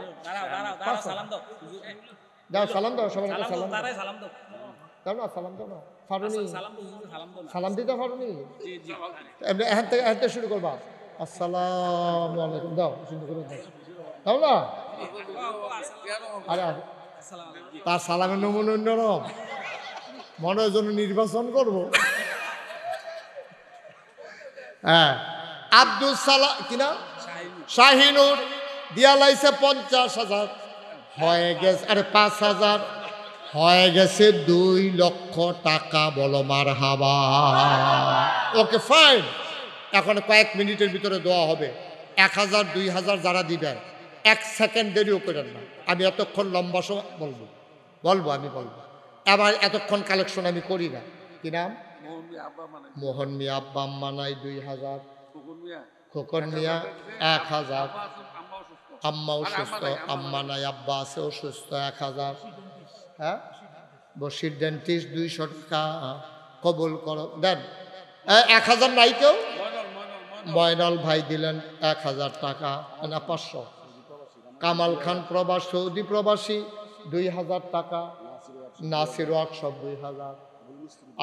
যাও সালাম দাও সবাই সালাম দাও না সালাম দাও না ফারুনি সালাম দিতে ফারুনি এখান থেকে শুরু করবা আসসালামু আলাইকুম দাও শুরু করে দাও না আরে তার সালামের নমুনা অন্যরকম মনের জন্য নির্বাচন করব হ্যাঁ আব্দুল সালাম কিনা শাহিনুর দিয়া লাইছে 50,000 হয়ে গেছে আরে 5,000 হয়ে গেছে 2 লক্ষ টাকা বলো মারহাবা ওকে ফাইন এখন কয়েক মিনিটের ভিতরে দেওয়া হবে 1,000 2,000 যারা দিবেন 1 সেকেন্ড দেরিও করেন না আমি এতক্ষণ লম্বা সময় বলবো আমি বলবো আবার এতক্ষণ কালেকশন আমি করি না কি নাম মোহন মিয়া আব্বা আম্মা নাই 2,000 খোকন মিয়া 1,000 আম্মা অসুস্থ আম্মা নাই আব্বা আছে অসুস্থ 1,000 হ্যাঁ বসির ডেন্টিস্ট 200 টাকা কবুল করো দেন 1,000 নাই কেউ ময়নাল ভাই দিলেন 1,000 টাকা না 500 কামাল খান প্রবাস সৌদি প্রবাসী 2,000 টাকা নাসির ওয়ার্কশপ 2,000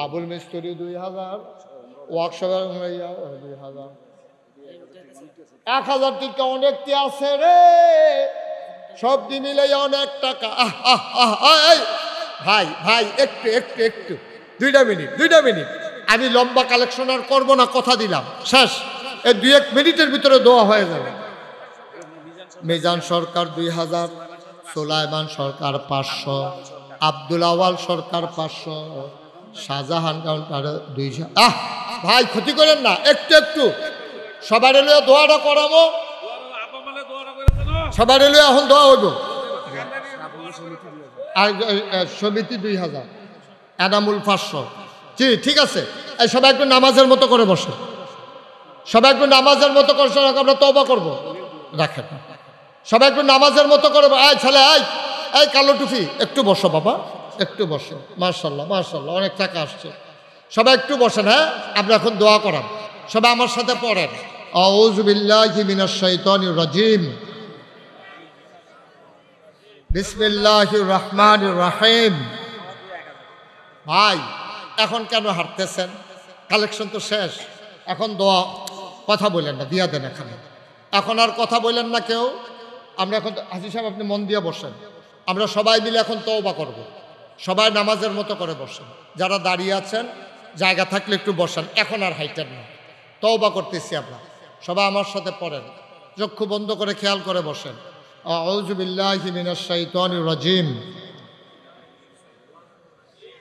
আবুল মিস্ত্রি 2,000 ওয়ার্কশপের 2,000 1,000 টাকা অনেকটি আছে রে সব দিন মিলে অনেক টাকা ভাই ভাই একটু একটু একটু 2 মিনিট আমি লম্বা কালেকশন আর করবো না কথা দিলাম শেষ এই 2-1 মিনিটের ভিতরে দোয়া হয়ে যাবে মিজান সরকার 2,000 সুলাইমান সরকার 500 আব্দুল আওয়াল সরকার 500 শাহজাহান কাউন্টার 200 ভাই ক্ষতি করেন না একটু একটু সবার এলে দোয়াটা করাবো সবার এলে এখন দোয়া হইব আর সমিতি 2,000 এনামুল 500 জি ঠিক আছে এই সবাই একটু নামাজের মতো করে বসে সবাই একটু নামাজের মতো করে আমরা তওবা করবো রাখেন সবাই একটু নামাজের মতো করে আয় ছেলে আয় এই কালো টুপি একটু বসো বাবা একটু বসো মাশাআল্লাহ মাশাআল্লাহ অনেক টাকা আসছে সবাই একটু বসেন হ্যাঁ আপনি এখন দোয়া করান সবাই আমার সাথে পড়েন আউযু বিল্লাহি মিনাশ শাইতানির রাজিম বিসমিল্লাহির রহমানির রহিম ভাই এখন কেন হাঁটতেছেন কালেকশন তো শেষ এখন দোয়া কথা বলেন না দিয়া দেন এখন আর কথা বলেন না কেউ আমরা এখন হাজী সাহেব আপনি মন দিয়ে বসেন আমরা সবাই মিলে এখন তওবা করব সবাই নামাজের মতো করে বসেন যারা দাঁড়িয়ে আছেন জায়গা থাকলে একটু বসেন এখন আর হাইটেন না তওবা করতেছি আমরা সবাই আমার সাথে পড়েন চক্ষু বন্ধ করে খেয়াল করে বসেন আউযু বিল্লাহি মিনাশ শাইতানির রাজিম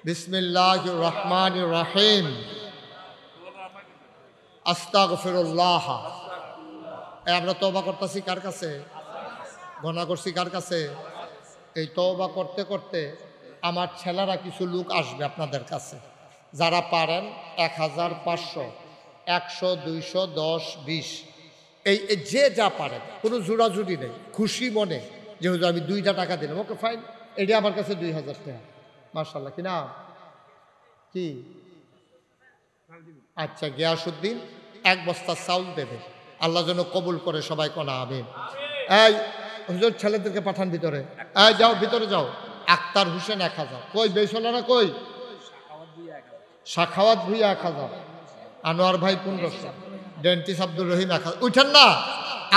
বিসমিল্লাহির রহমানির রহিম আস্তাগফিরুল্লাহ আমরা তওবা করতেছি কার কাছে গুনাহ করছি কার কাছে এই তওবা করতে করতে আমার ছেলেরা কিছু লোক আসবে আপনাদের কাছে যারা পারেন 1,500 100 200 10 20 এই যে যা পারেন কোনো জোড়াজুড়ি নেই খুশি মনে যেহেতু আমি 2টা টাকা দিলাম ওকে ফাইন এটা আমার কাছে 2,000 টাকা মাশাআল্লাহ কি না কি আচ্ছা গিয়াসউদ্দিন 1 বস্তা চাউল দেবে আল্লাহ যেন কবুল করে সবাই কোনা আমিন এই হুজুর ছেলেদেরকে পাঠান ভিতরে এই যাও ভিতরে যাও আক্তার হোসেন 1,000 কই বেসলারা কই শাখাওয়াত ভুইয়া 1,000 আনোয়ার ভাই 1500 ডেন্টিস্ট আব্দুর রহিম 1,000 উঠেন না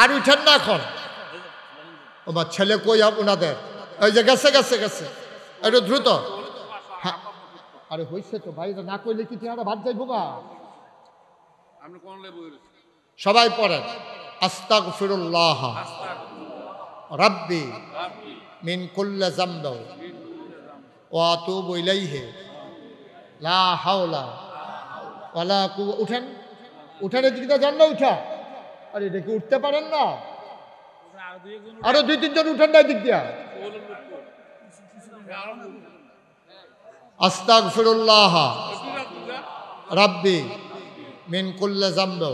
আর উঠেন না এখন আমার ছেলে কই ওনাদের ওই যে গেছে গেছে গেছে একটু দ্রুত হ্যাঁ আরে হয়েছে তো ভাই না কইলে কি টিয়াটা ভাত যাইব গা সবাই পড়েন আস্তাগফিরুল্লাহ রাব্বি মিন কুল্লি যামবি ওয়া আতুবু ইলাইহি লা হাওলা ওয়ালা কুওয়া। উঠেন উঠেন, এদিকে যান না, উঠা। আরে এটা কি উঠতে পারেন না? আরো 2-3 জন উঠেন না এদিক দিয়া। আস্তাগফিরুল্লাহ রাব্বি মিন কুল্লি যামবি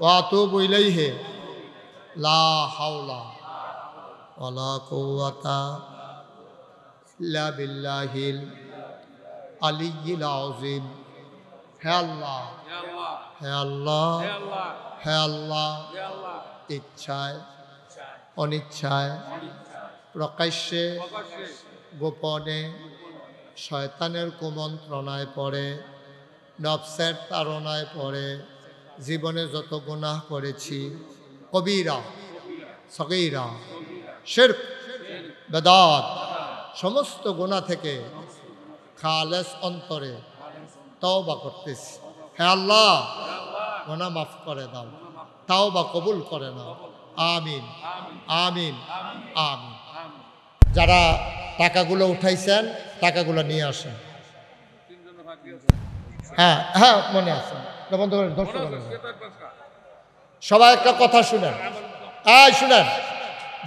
ওয়া আতুবু ইলাইহি লা হাওলা ওয়ালা কুওয়াতা ইল্লা বিল্লাহিল আলিয়্যিল আযীম। হে আল্লাহ, হে আল্লাহ, হে আল্লাহ, ইচ্ছায় অনিচ্ছায় প্রকাশ্যে গোপনে শয়তানের কুমন্ত্রণায় পড়ে, নফসের তাড়নায় পড়ে জীবনে যত গুনাহ করেছি, কবিরা সগীরা শিরক বেদাত সমস্ত গুনাহ থেকে খালেস অন্তরে তওবা করতেছি। হে আল্লাহ, গুনাহ মাফ করে দাও, তওবা কবুল করে নাও। আমিন আমিন আমিন। যারা টাকাগুলো উঠাইছেন টাকাগুলো নিয়ে আসেন। হ্যাঁ হ্যাঁ মনে আছে। সবাই একটা কথা শুনেন, শুনেন,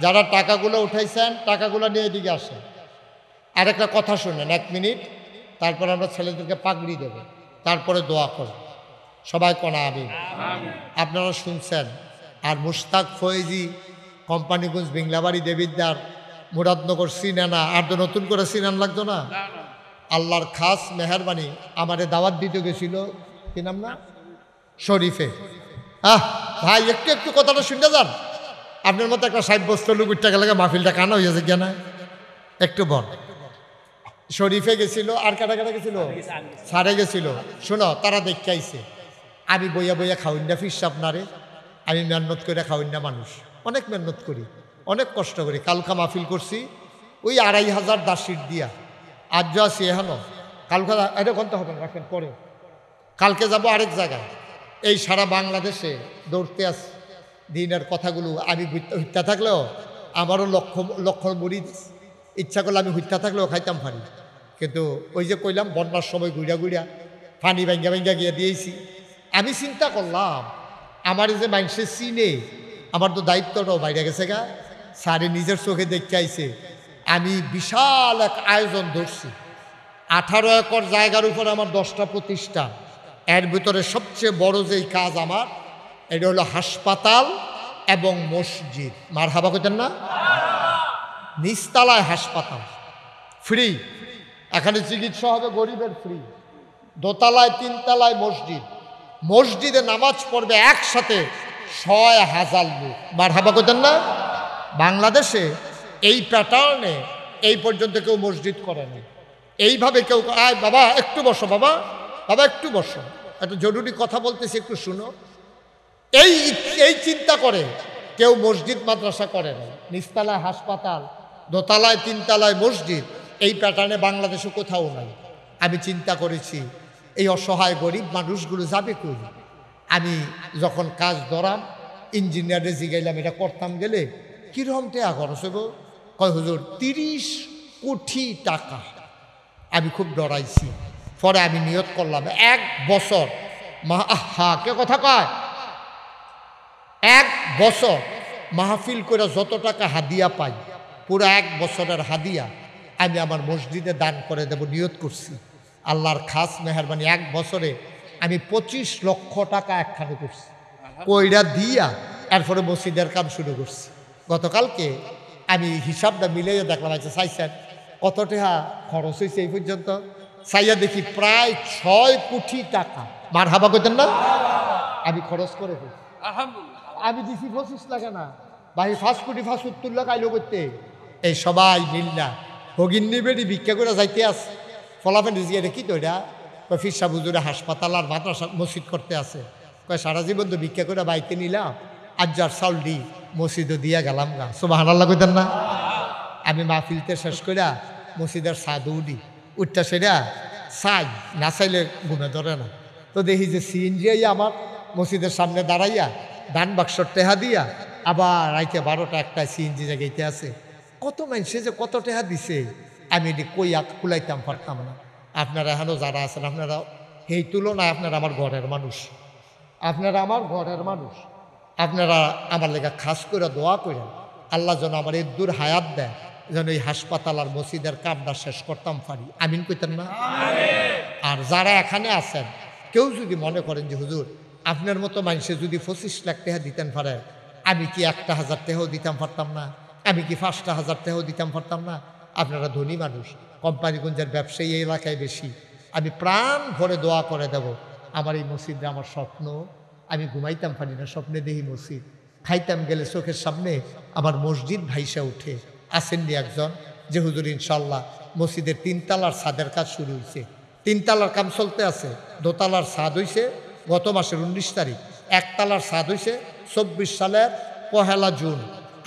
যারা টাকাগুলো উঠাইছেন টাকাগুলো নিয়ে এদিকে আসেন। আর একটা কথা শুনেন, 1 মিনিট, তারপর আমরা ছেলেদেরকে পাগড়ি দেব, তারপরে দোয়া করব। সবাই কোনা আমিন। আপনারা শুনছেন। আর মুশতাক ফয়েজি কোম্পানিগঞ্জ বিংলাবাড়ি দেবিদ্দার মুরাদনগর সিনানা আর তো নতুন করে সিনান লাগতো না। আল্লাহর খাস মেহরবানি আমারে দাওয়াত দিতে গেছিল, কি নাম না, শরীফে। ভাই একটু একটু কথাটা শুনতে যান। আপনার মতো একটা 60 বছর লোক উঠতে গেলে মাহফিলটা কানা হয়ে যাচ্ছে কেন, একটু বল। শরীফে গেছিল, আর কাটা কাটা গেছিল, সারে গেছিল। শোনো, তারা দেখতে আইছে আমি বইয়া বইয়া খাওয়াই না ফিস আপনারে। আমি মেহনত করে খাওয়াই না, মানুষ অনেক মেহনত করি, অনেক কষ্ট করি। কালকা মাহফিল করছি ওই 2500 দাসির দিয়া, আজ আছি এখনো। কালকা এটা কমতে হবে না, রাখেন পরে। কালকে যাব আরেক জায়গায়। এই সারা বাংলাদেশে দৌড়তে আস দিনের কথাগুলো আমি হত্যা থাকলেও আমারও লক্ষ মুড়ি ইচ্ছা করলে আমি হত্যা থাকলেও খাইতাম পারি। কিন্তু ওই যে কইলাম বন্যার সময় ঘুরিয়া ঘুরিয়া পানি ভাঙ্গা ভাঙ্গা গিয়ে দিয়েছি। আমি চিন্তা করলাম আমার যে মানুষের চিনে, আমার তো দায়িত্বটাও বাইরে গেছে গা। স্যারে নিজের চোখে দেখতে আইছে আমি বিশাল এক আয়োজন ধরছি। 18 একর জায়গার উপর আমার 10টা প্রতিষ্ঠান। এর ভিতরে সবচেয়ে বড় যেই কাজ আমার, এটা হলো হাসপাতাল এবং মসজিদ। মার হাবা কইতেন না? নিচতলায় হাসপাতাল ফ্রি, এখানে চিকিৎসা হবে গরিবের ফ্রি। দোতলায় 3 তলায় মসজিদ, মসজিদে নামাজ পড়বে একসাথে 6000 লোক। মার হাবা কইতেন না? বাংলাদেশে এই প্যাটার্নে এই পর্যন্ত কেউ মসজিদ করে না। এইভাবে কেউ, আয় বাবা একটু বসো, বাবা বাবা একটু বসো, একটা জরুরি কথা বলতেছি একটু শুনো। এই চিন্তা করে কেউ মসজিদ মাদ্রাসা করে না। নিচতলায় হাসপাতাল, দোতলায় 3 তলায় মসজিদ, এই প্যাটার্নে বাংলাদেশে কোথাও নাই। আমি চিন্তা করেছি এই অসহায় গরিব মানুষগুলো যাবে কই। আমি যখন কাজ ধরাম ইঞ্জিনিয়ারে জিগাইলাম এটা করতাম গেলে কীরকম টাকা খরচ হইব? কয় হুজুর 30 কোটি টাকা। আমি খুব ডরাইছি। পরে আমি নিয়ত করলাম 1 বছর কে কথা কয়, 1 বছর মাহফিল করে যত টাকা হাদিয়া পাই পুরো 1 বছরের হাদিয়া আমি আমার মসজিদে দান করে দেব নিয়ত করছি। আল্লাহর খাস মেহরবানি 1 বছরে আমি 25 লক্ষ টাকা একখানে করছি। কইরা দিয়া এরপরে মসজিদের কাম শুরু করছি। গতকালকে আমি হিসাবটা মিলিয়ে দেখলাম, আচ্ছা চাইছেন কত টাকা খরচ হয়েছে এই পর্যন্ত? চাইয়া দেখি প্রায় 6 কোটি টাকা। মার হাবা কইতেন না? আমি খরচ করে ফেলছি। আমি দিছি 25 লাখ না ভাই, 5 কোটি 75 লাখ আইলো করতে। এই সবাই মিল্লা হগিন্নি বেড়ি ভিক্ষা করে যাইতে আস। ফলাফেন রিজিয়ে কি তো এটা কয় ফিরসা বুজুরে হাসপাতাল আর মাদ্রাসা মসজিদ করতে আছে। কয় সারা জীবন তো ভিক্ষা করে বাইতে নিলাম, আজ্জার চাউল দি মসজিদও দিয়া গেলাম গা। সুবহানাল্লাহ কইতেন না? আমি মাহফিলতে শেষ কইরা মসজিদের ছাদও উঠি, উঠটা সেটা চাই না, চাইলে ঘুমে ধরে না। তো দেখি যে সিএনজি আমার মসজিদের সামনে দাঁড়াইয়া দান বাক্সর টেহা দিয়া আবার রাইতে 12টা 1টায় সিএনজি জায়গাইতে আছে। কত মানুষে যে কত টেহা দিছে আমি এটি কইয়া কুলাইতাম পারতাম না। আপনারা এখনও যারা আছেন আপনারা এই তুলনায় আপনারা আমার ঘরের মানুষ, আপনারা আমার ঘরের মানুষ, আপনারা আমার লেগে খাস করে দোয়া করেন আল্লাহ যেন আমার এই দূর হায়াত দেয়, যেন এই হাসপাতাল আর মসজিদের কামটা শেষ করতাম পারি। আমিন কইতেন না? আর যারা এখানে আছেন কেউ যদি মনে করেন যে হুজুর আপনার মতো মানুষে যদি 25 লাখ টাকা দিতেন পারে, আমি কি 1,000 টাকাও দিতাম পারতাম না? আমি কি 5,000 টাকাও দিতাম পারতাম না? আপনারা ধনী মানুষ, কোম্পানিগঞ্জের ব্যবসায়ী এই এলাকায় বেশি। আমি প্রাণ ভরে দোয়া করে দেব আমার এই মসজিদে আমার স্বপ্ন, আমি ঘুমাইতাম পারি না, স্বপ্নে দেখি মসজিদ, খাইতাম গেলে চোখের সামনে আমার মসজিদ ভাইসা উঠে। আসেননি একজন যে হুজুর ইনশাল্লাহ মসজিদের 3 তলার ছাদের কাজ শুরু হয়েছে, 3 তলার কাম চলতে আছে, 2 তলার ছাদ হয়েছে গত মাসের 19 তারিখ, 1 তলার ছাদ হয়েছে 24 সালের 1 জুন,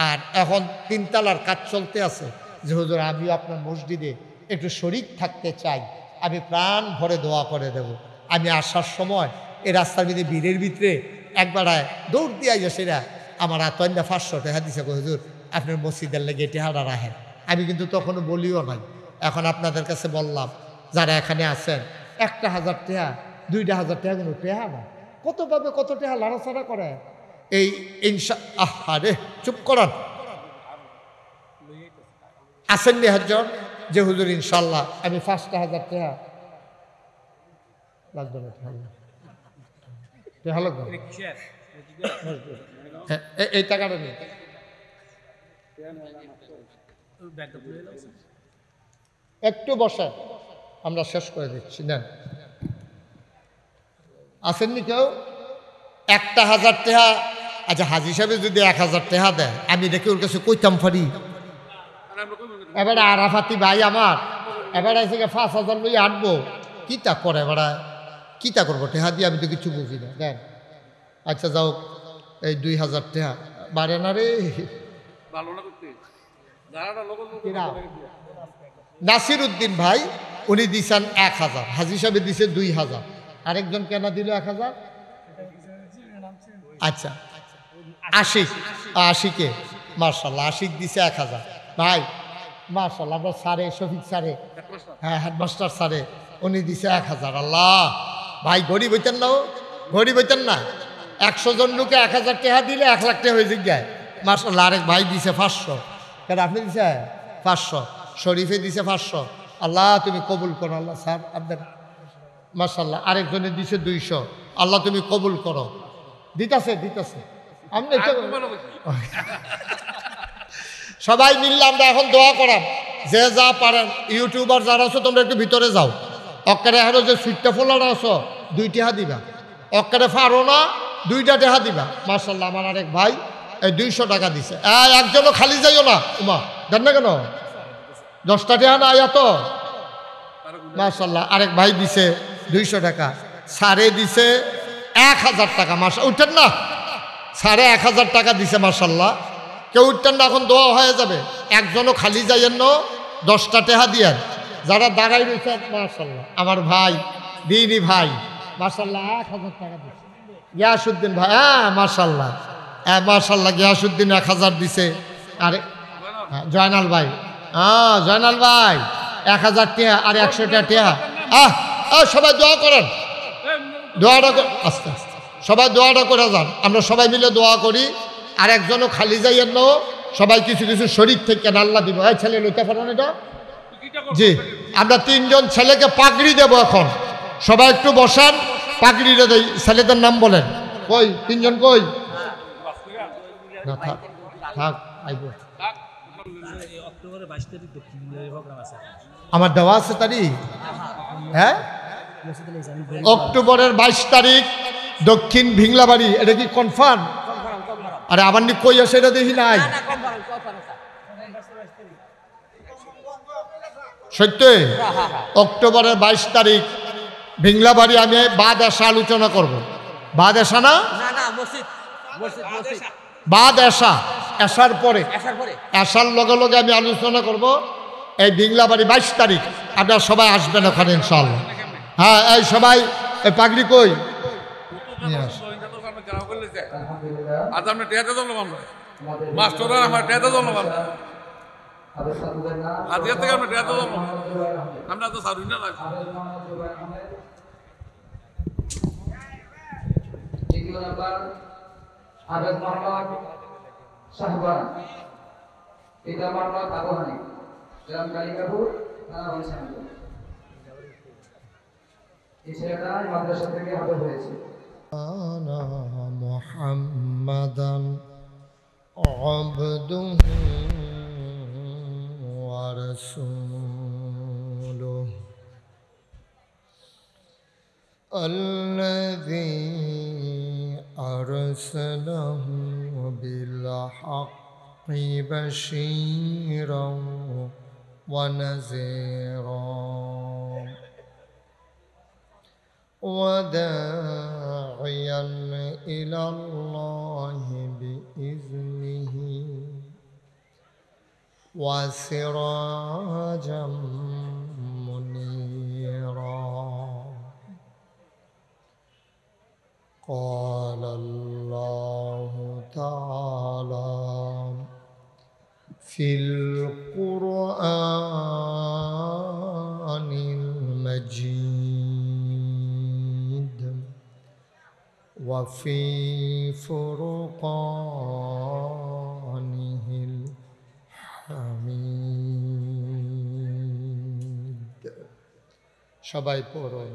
আর এখন 3 তলার কাজ চলতে আছে। যে হুজুর আমিও আপনার মসজিদে একটু শরীক থাকতে চাই, আমি প্রাণ ভরে দোয়া করে দেব। আমি আসার সময় এই রাস্তার ভিতরে ভিড়ের ভিতরে একবার দৌড় দিয়ে সেরা আমার আতন্দা 500 টাকা দিছে, হুজুর আপনার মসজিদের লেগে টেহারা রাখেন। আমি কিন্তু তখনও বলিও নাই, এখন আপনাদের কাছে বললাম যারা এখানে আছেন 1,000 টাকা 2,000 টাকা কোনো টেহা না, কত পাবে কত টেহা লাড়াচাড়া করে এই আরে চুপ করান। আসেননি একজন যে হুজুর ইনশাল্লাহ আমি 5,000 টাকা লাগবে না, এই টাকাটা নেই, একটু বসে আমরা শেষ করে দিচ্ছি। নেন, আসেননি কেউ? 1,000 টাকা। আচ্ছা হাজি সাহেব যদি 1,000 টাকা দেয় আমি দেখে ওর কাছে কইতাম পারি, এবারে আরাফাতি ভাই আমার এবারে এসে 5,000 লই আনবো, কিতা করে এবারে কিতা করবো টেহা দিয়ে, আমি তো কিছু বুঝি না। দেন আচ্ছা যাও এই 2,000 টাকা বাড়ে না রে। নাসির উদ্দিন ভাই উনি দিছেন 1,000, হাজি সাহেব দিছে 2,000, আরেকজন কেনা দিল 1,000। আচ্ছা আশিকে মার্শাল্লাহ আশিক দিছে 1,000 ভাই মার্শাল্লাহ। আমরা স্যারে শফিক স্যারে, হ্যাঁ হেডমাস্টার স্যারে উনি দিছে 1,000। আল্লাহ ভাই গরিব হইতেন না, গরিব হইতেন না। 100 জন লোকে 1,000 টাকা দিলে 1 লাখ টাকা হয়ে যায় মার্শাল্লাহ। আরেক ভাই দিছে 500, কেন আপনি দিছে 500, শরীফে দিছে 500। আল্লাহ তুমি কবুল করো আল্লাহ। স্যার আপনার মার্শাল্লাহ আরেকজনে দিছে 200, আল্লাহ তুমি কবুল করো। দিতেছে আপনি সবাই মিললে আমরা এখন দোয়া করাম, যে যা পারেন। ইউটিউবার যারা আছো তোমরা একটু ভিতরে যাও, অক্কারে আরো যে সুইটটা ফোলারা আছো 2 টাকা দিবা, অক্কারে পারো না 2টা টাকা দিবা। মার্শাল্লাহ আমার আরেক ভাই এই 200 টাকা দিছে। একজনও খালি যাইও না, উমা দেন না কেন, 10টা টাকা না আয়া তো মার্শাল্লাহ। আরেক ভাই দিছে 200 টাকা, সারে দিছে 1,000 টাকা। মার্শাল্লাহ উঠেন না, সাড়ে 1,000 টাকা দিছে মার্শাল্লাহ। কেউ উঠতেন না, এখন দোয়া হয়ে যাবে। একজনও খালি যাইয়েন না, 10টা টাকা দিয়েন। যারা দাঁড়াই রয়েছেন মার্শাল্লাহ আমার ভাই দিনী ভাই মার্শাল্লাহ 1,000 টাকা দিচ্ছে। গিয়াসুদ্দিন ভাই মার্শাল্লাহ মার্শাল্লাহ গিয়াসুদ্দিন 1,000 দিছে। আরে জয়নাল ভাই জয়নাল ভাই 1,000 টাকা আর 100 টাকা। সবাই দোয়া করেন, দোয়াটা আস্তে আস্তে সবাই দোয়াটা করে যান, আমরা সবাই মিলে দোয়া করি। আর একজনও খালি যাইয়েন না, সবাই কিছু কিছু শরীর থেকে আল্লাহ দিব। ছেলে লইতে পারেন এটা? জি আমরা 3 জন ছেলেকে পাগড়ি দেব এখন, সবাই একটু বসান, পাগড়িটা দেই। ছেলেদের নাম বলেন, কই 3 জন কই? না থাক থাক আইব, আমার দেওয়া আছে তারিখ। হ্যাঁ অক্টোবরের 22 তারিখ দক্ষিণ ভিংলাবাড়ি, এটা কি কনফার্ম? আরে আবার নি কই আছে এটা দেখি নাই, সত্যি অক্টোবরের 22 তারিখ ভিংলাবাড়ি। আমি বাদ আসা আলোচনা করব। বাদ আসা না বাদ আসা, আসার পরে আসার লগে লগে আমি আলোচনা করব। এই ভিংলাবাড়ি 22 তারিখ আপনারা সবাই আসবেন ওখানে ইনশাআল্লাহ। হ্যাঁ এই সবাই এই পাগড়ি কই নিয়ে আস আজ আমরা টেয়াতে ধরলাম আমরা মাস্টাররা আমার টেয়াতে ধরলাম আমরা আজকের থেকে আমরা টেয়াতে ধরলাম আমরা তো সারুই না লাগছে দ্বিতীয় নাম্বার আবেদ মোহাম্মদ শাহবান পিতা মোহাম্মদ আবু হানিফ গ্রাম কালিকাপুর থানা বরিশাল এই ছেলেটা মাদ্রাসা থেকে হাফেজ হয়েছে محمدا عبده ورسوله الذي أرسله بالحق بشيرا ونذيرا وداعيا إلى الله بإذنه وسراجا منيرا قال الله تعالى في القرآن المجيد وفي فرقانه الحميد সবাই পড়ুন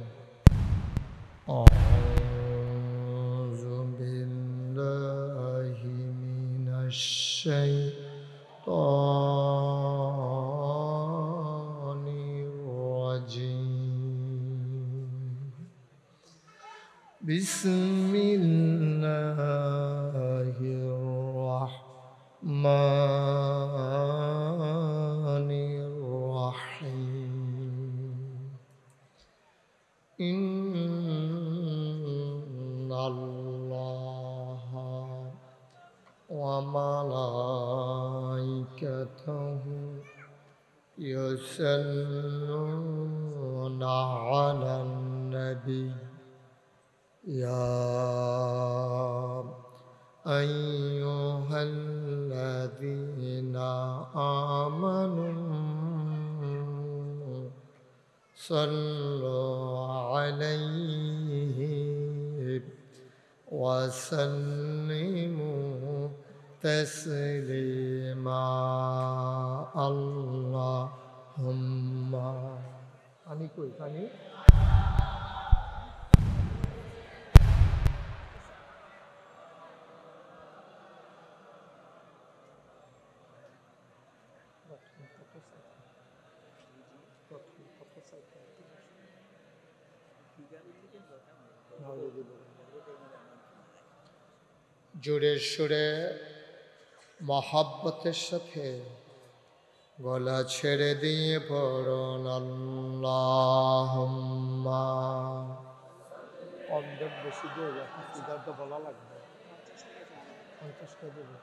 أعوذ بالله من الشيطان الرجيم بسم الله الرحمن الرحيم إن الله وملائكته يصلون على النبي يا أيها الذين آمنوا صلوا عليه وسلموا تسليما اللهم أني كوي أني জোরের সুরে মহাব্বতের সাথে গলা ছেড়ে দিয়ে পড়ুন আল্লাহুম্মা অর্ধেক বেশি দিয়ে যখন সিদ্ধার্থ বলা লাগবে 50টা দেবে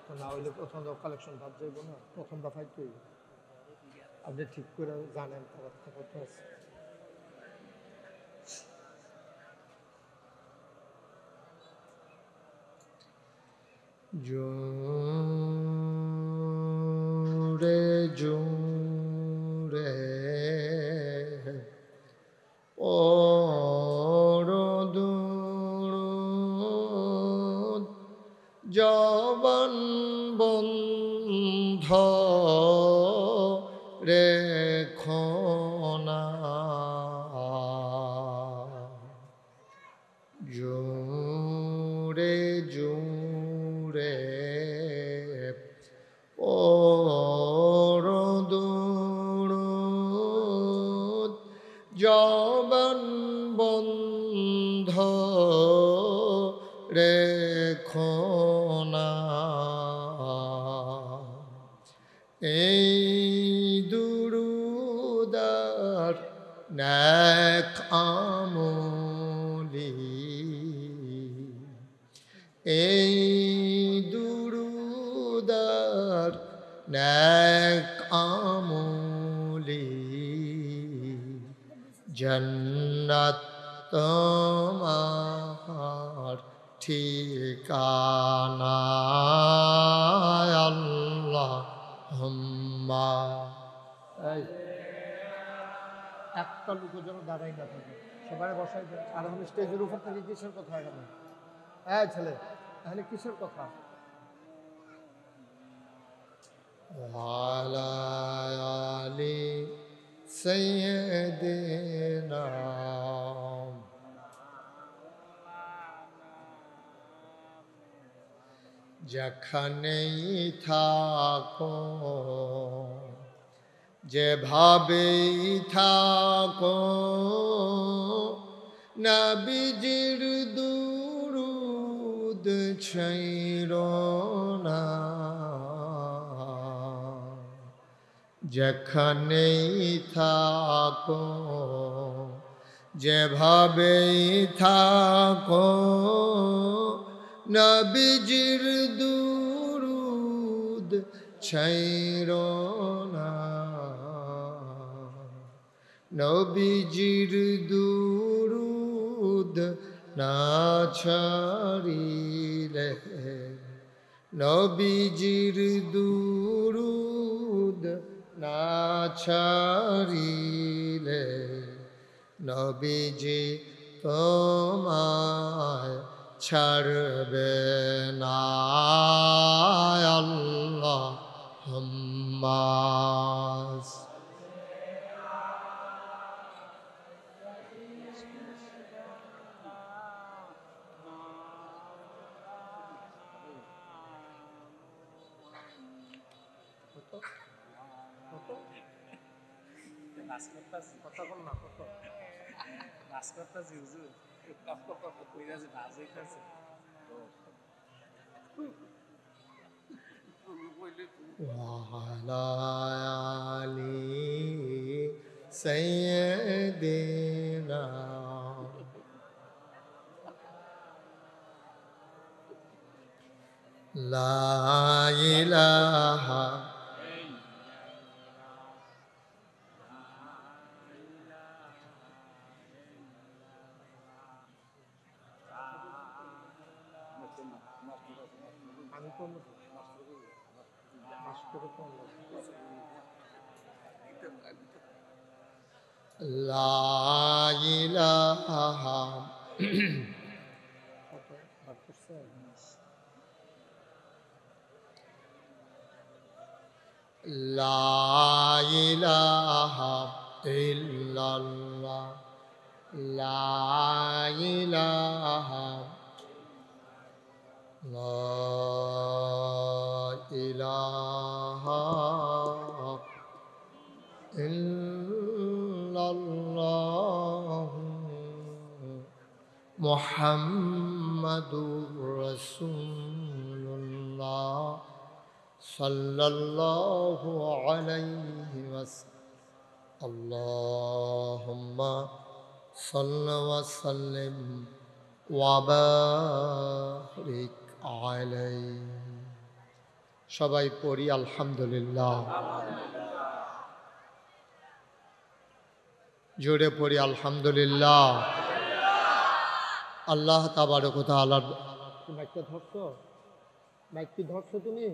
তো না হইলে প্রথম কালেকশন ভাব যাইব না প্রথম দফায় তুই আপনি ঠিক করে জানেন কথা আছে জোরে জোরে দুরূদ জবান বন্ধ রেখো না জোরে জোরে দুরূদ জবান বন্ধ রেখো না এই দুরূদার নেক আমলি এই দুরূদার নেক আমলি তোমার ঠিকানা আল্লাহুম্মা। এই একটা লোকের জন্য দাঁড়াই না থাকে, সবাই বসাই দেয়। আর এখন স্টেজের উপর থেকে কিসের কথা এখানে? হ্যাঁ ছেলে, তাহলে কিসের কথা? ওয়ালা আলি সাইয়্যিদিনা, যেখানেই থাকো যেভাবেই থাকো, নবীজির দুরূদ ছাইরো না। যেখানেই থাকো যেভাবেই থাকো, নবীজির দুরূদ ছাইরো না। নবীজির দুরূদ না ছাড়িলে, নবীজির দুরূদ না ছাড়িলে, নবীজি তোমায় ছাড়বে না আল্লাহুম্মা। কথা বল না, কত وعلى آل سيدنا لا إله لا إله لا إله إلا الله لا إله لا إله إلا الله محمد رسول الله صلى الله عليه وسلم اللهم صل وسلم وبارك عليه সবাই পড়ি আলহামদুলিল্লাহ জোরে পড়ি আলহামদুলিল্লাহ আল্লাহ তাবারক ওয়া তাআলা মাইকটা ধরছো মাইকটি ধরছো তুমি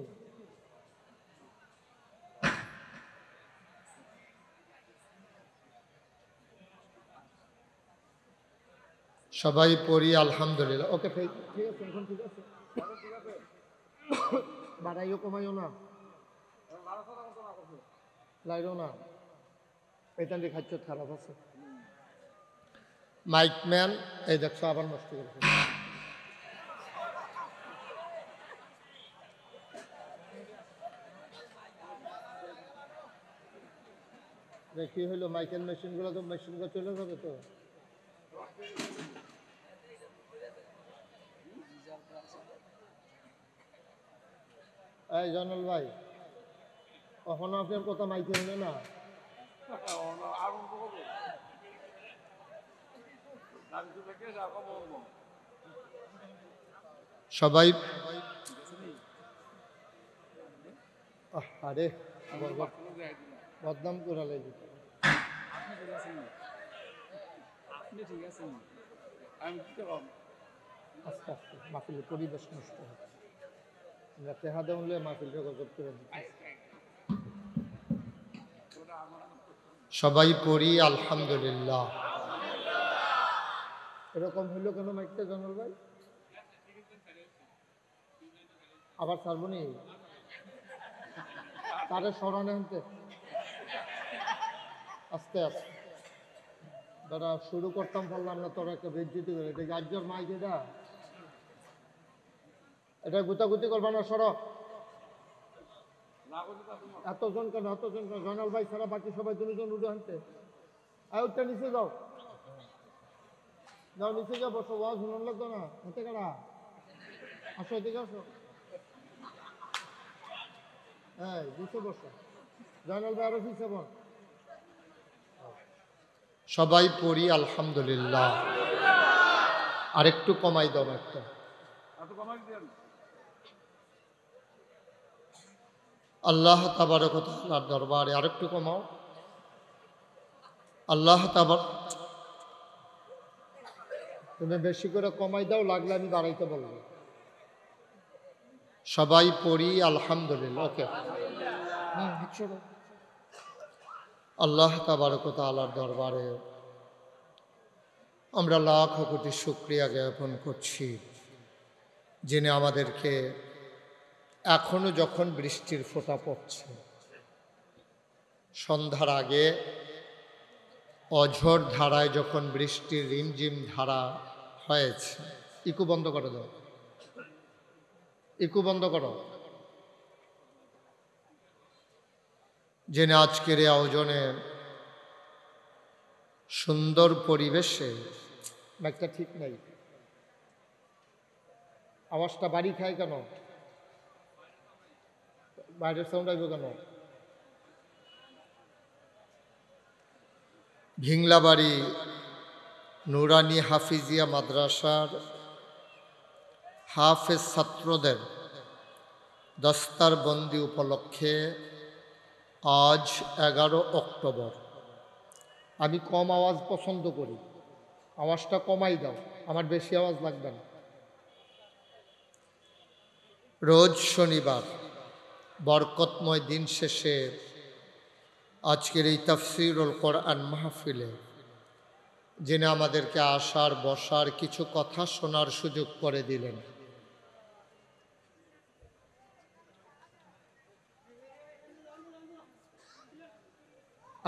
সবাই পড়ি আলহামদুলিল্লাহ ওকে ঠিক আছে এখন ঠিক আছে বাড়াইও কমাইও না লাইরো না এটা দিয়ে খাচ্ছ খারাপ আছে মাইকম্যান এই দেখছো আবার নষ্ট করেছে কি হইলো মাইকেল মেশিনগুলো তো মেশিনগুলো চলে যাবে তো এই জয়নুল ভাই কখনো আপনার কথা মাইকে হলে না সবাই আরে বদনাম করে লেগে আপনি ঠিক আছেন আস্তে আস্তে মাহফিলের পরিবেশ নষ্ট হচ্ছে। আমরা তেহাদে হলে মাহফিলটা গজব করে দিচ্ছি। সবাই পড়ি আলহামদুলিল্লাহ। এরকম হইলো কেন মাইকটা জানাল ভাই? আবার ছাড়বনি তারে স্মরণে আনতে আস্তে আস্তে দাদা শুরু করতাম পারলাম না, তোরা একটা বেজ্জিতি করে এটা গাজ্জর মাইক, এটা গুতাগুতি করবা না, সড়ক এতজন কেন জয়নাল ভাই ছাড়া বাকি সবাই দুজন উঠে আনতে আয়ুরটা নিচে যাও, যাও নিচে যাও, বসো, ওয়াজ শুনুন লাগতো না হতে কারা, আসো এদিকে আসো, হ্যাঁ নিচে বসো, জয়নাল ভাই আরো পিছিয়ে বল। সবাই পড়ি আলহামদুলিল্লাহ। আরেকটু কমাই দাও একটা, আল্লাহ তাবারক ওয়া তাআলার দরবারে আরেকটু কমাও। আল্লাহ তাবার, তুমি বেশি করে কমাই দাও, লাগলে আমি বাড়াইতে বলবো। সবাই পড়ি আলহামদুলিল্লাহ। ওকে, আল্লাহ তাবারক ওয়া তাআলার দরবারে আমরা লাখ কোটি শুকরিয়া জ্ঞাপন করছি, যিনি আমাদেরকে এখনো যখন বৃষ্টির ফোঁটা পড়ছে, সন্ধ্যার আগে অঝোর ধারায় যখন বৃষ্টির রিমঝিম ধারা হয়েছে, ইকু বন্ধ করে দাও, ইকু বন্ধ করো, যিনি আজকের এই আয়োজনে সুন্দর পরিবেশে, একটা ঠিক নাই, আওয়াজটা বাড়ি খায় কেন, বাইরের সাউন্ড আসবে কেন? ভিংলাবাড়ি নুরানি হাফিজিয়া মাদ্রাসার হাফেজ ছাত্রদের দস্তারবন্দি উপলক্ষে আজ 11 অক্টোবর, আমি কম আওয়াজ পছন্দ করি, আওয়াজটা কমাই দাও, আমার বেশি আওয়াজ লাগবে না। রোজ শনিবার বরকতময় দিন শেষে আজকের এই তাফসীরুল কোরআন মাহফিলে যিনি আমাদেরকে আসার বসার কিছু কথা শোনার সুযোগ করে দিলেন,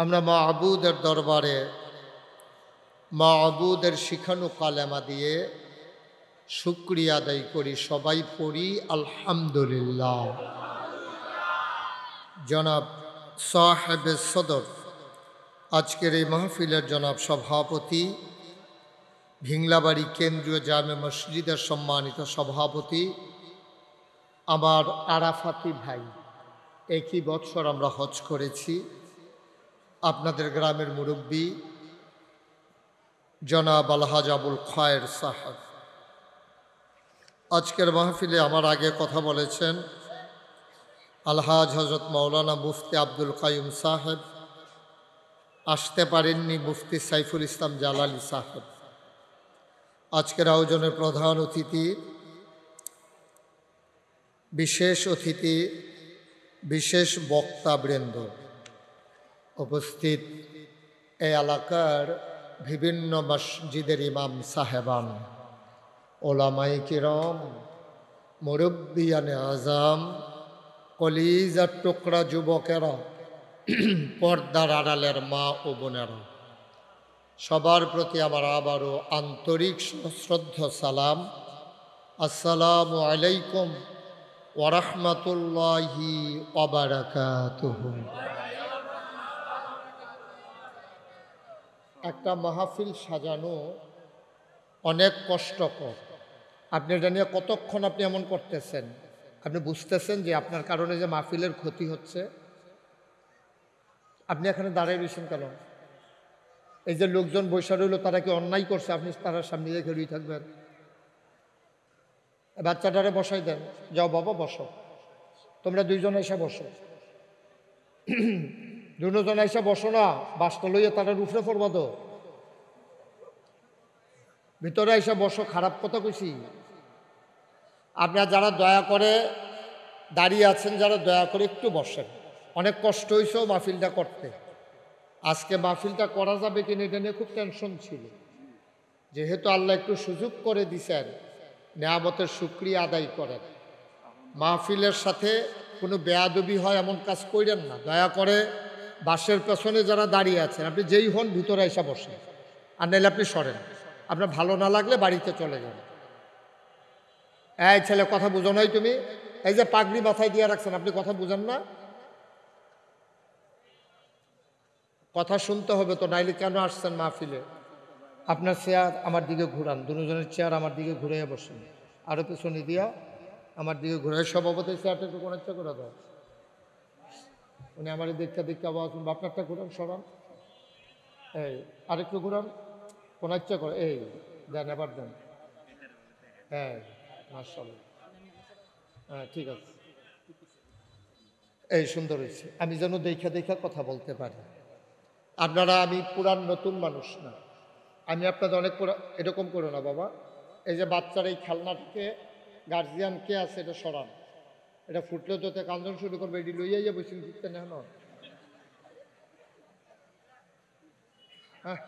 আমরা মা'বুদের দরবারে মা'বুদের শিখানো কালেমা দিয়ে শুকরিয়া আদায় করি। সবাই পড়ি আলহামদুলিল্লাহ। জনাব সাহেবে সদর, আজকের এই মাহফিলের জনাব সভাপতি, ভিংলাবাড়ি কেন্দ্রীয় জামে মসজিদের সম্মানিত সভাপতি, আমার আরাফাতি ভাই, একই বৎসর আমরা হজ করেছি, আপনাদের গ্রামের মুরব্বী জনাব আলহাজ আবুল খায়ের সাহেব, আজকের মাহফিলে আমার আগে কথা বলেছেন আলহাজ হজরত মাওলানা মুফতি আব্দুল কাইয়ুম সাহেব, আসতে পারেননি মুফতি সাইফুল ইসলাম জালালি সাহেব। আজকের আয়োজনের প্রধান অতিথি, বিশেষ বক্তাবৃন্দ, উপস্থিত এই এলাকার বিভিন্ন মসজিদের ইমাম সাহেবান, ওলামায়ে কিরাম, মুরব্বিয়ানে আজম, কলিজার টুকরা যুবকেরা, পর্দার আড়ালের মা ও বোনেরা, সবার প্রতি আমার আবারও আন্তরিক শ্রদ্ধা সালাম। আসসালামু আলাইকুম ওয়া রাহমাতুল্লাহি ওয়া বারাকাতুহু। একটা মাহফিল সাজানো অনেক কষ্টকর। আপনি এটা নিয়ে কতক্ষণ আপনি এমন করতেছেন, আপনি বুঝতেছেন যে আপনার কারণে যে মাহফিলের ক্ষতি হচ্ছে। আপনি এখানে দাঁড়িয়ে রয়েছেন কেন? এই যে লোকজন বৈশা রইল, তারা কি অন্যায় করছে? আপনি তারা সামনে রেখে রয়ে থাকবেন? বাচ্চাটারে বসাই দেন, যাও বাবা বসো, তোমরা দুইজন এসে বসো, দুজন এসে বসো না, বাসটা লইয়া তারা রুফরে পড়বা তো। ভিতরে এসে বসো, খারাপ কথা কইছি? আপনারা যারা দয়া করে দাঁড়িয়ে আছেন, যারা দয়া করে একটু বসেন। অনেক কষ্ট হয়েছেও মাহফিলটা করতে। আজকে মাহফিলটা করা যাবে কিনা এটা নিয়ে খুব টেনশন ছিল। যেহেতু আল্লাহ একটু সুযোগ করে দিছেন, নেয়ামতের শুকরিয়া আদায় করেন। মাহফিলের সাথে কোনো বেয়াদবি হয় এমন কাজ করেন না। দয়া করে বাসের পেছনে যারা দাঁড়িয়ে আছেন, আপনি যেই হন ভিতরে এসে বসেন, আর নাহলে আপনি সরেন। আপনার ভালো না লাগলে বাড়িতে চলে যান। এই ছেলে, কথা বুঝো নাই তুমি? এই যে পাগড়ি মাথায় দিয়ে রাখছেন, আপনি কথা বুঝেন না? কথা শুনতে হবে তো, নাইলে কেন আসছেন মাহফিলে? আপনার চেয়ার আমার দিকে ঘুরান, দুজনের চেয়ার আমার দিকে ঘুরে বসেন, আরও পেছনে দিয়া আমার দিকে ঘুরে। সভাপতি চেয়ারটা একটু কোনো ইচ্ছা করে দাও, উনি আমার দেখতে আবার শুনবো। আপনারটা ঘুরান, সরান, এই আরেকটু ঘুরান, কোনো ইচ্ছা করে, এই দেন, এবার দেন। হ্যাঁ, মাশাআল্লাহ, হ্যাঁ ঠিক আছে, এই সুন্দর হয়েছে। আমি যেন দেখা কথা বলতে পারি। আপনারা, আমি পুরান নতুন মানুষ না, আমি আপনাদের অনেক এরকম করো না বাবা। এই যে বাচ্চার এই খেলনাটাকে গার্জিয়ান কে আছে এটা সরান। এটা ফুটলে যতে কান্দন শুরু করবে, এটি লইয়াই যাবো ঘুরতে না। হ্যাঁ,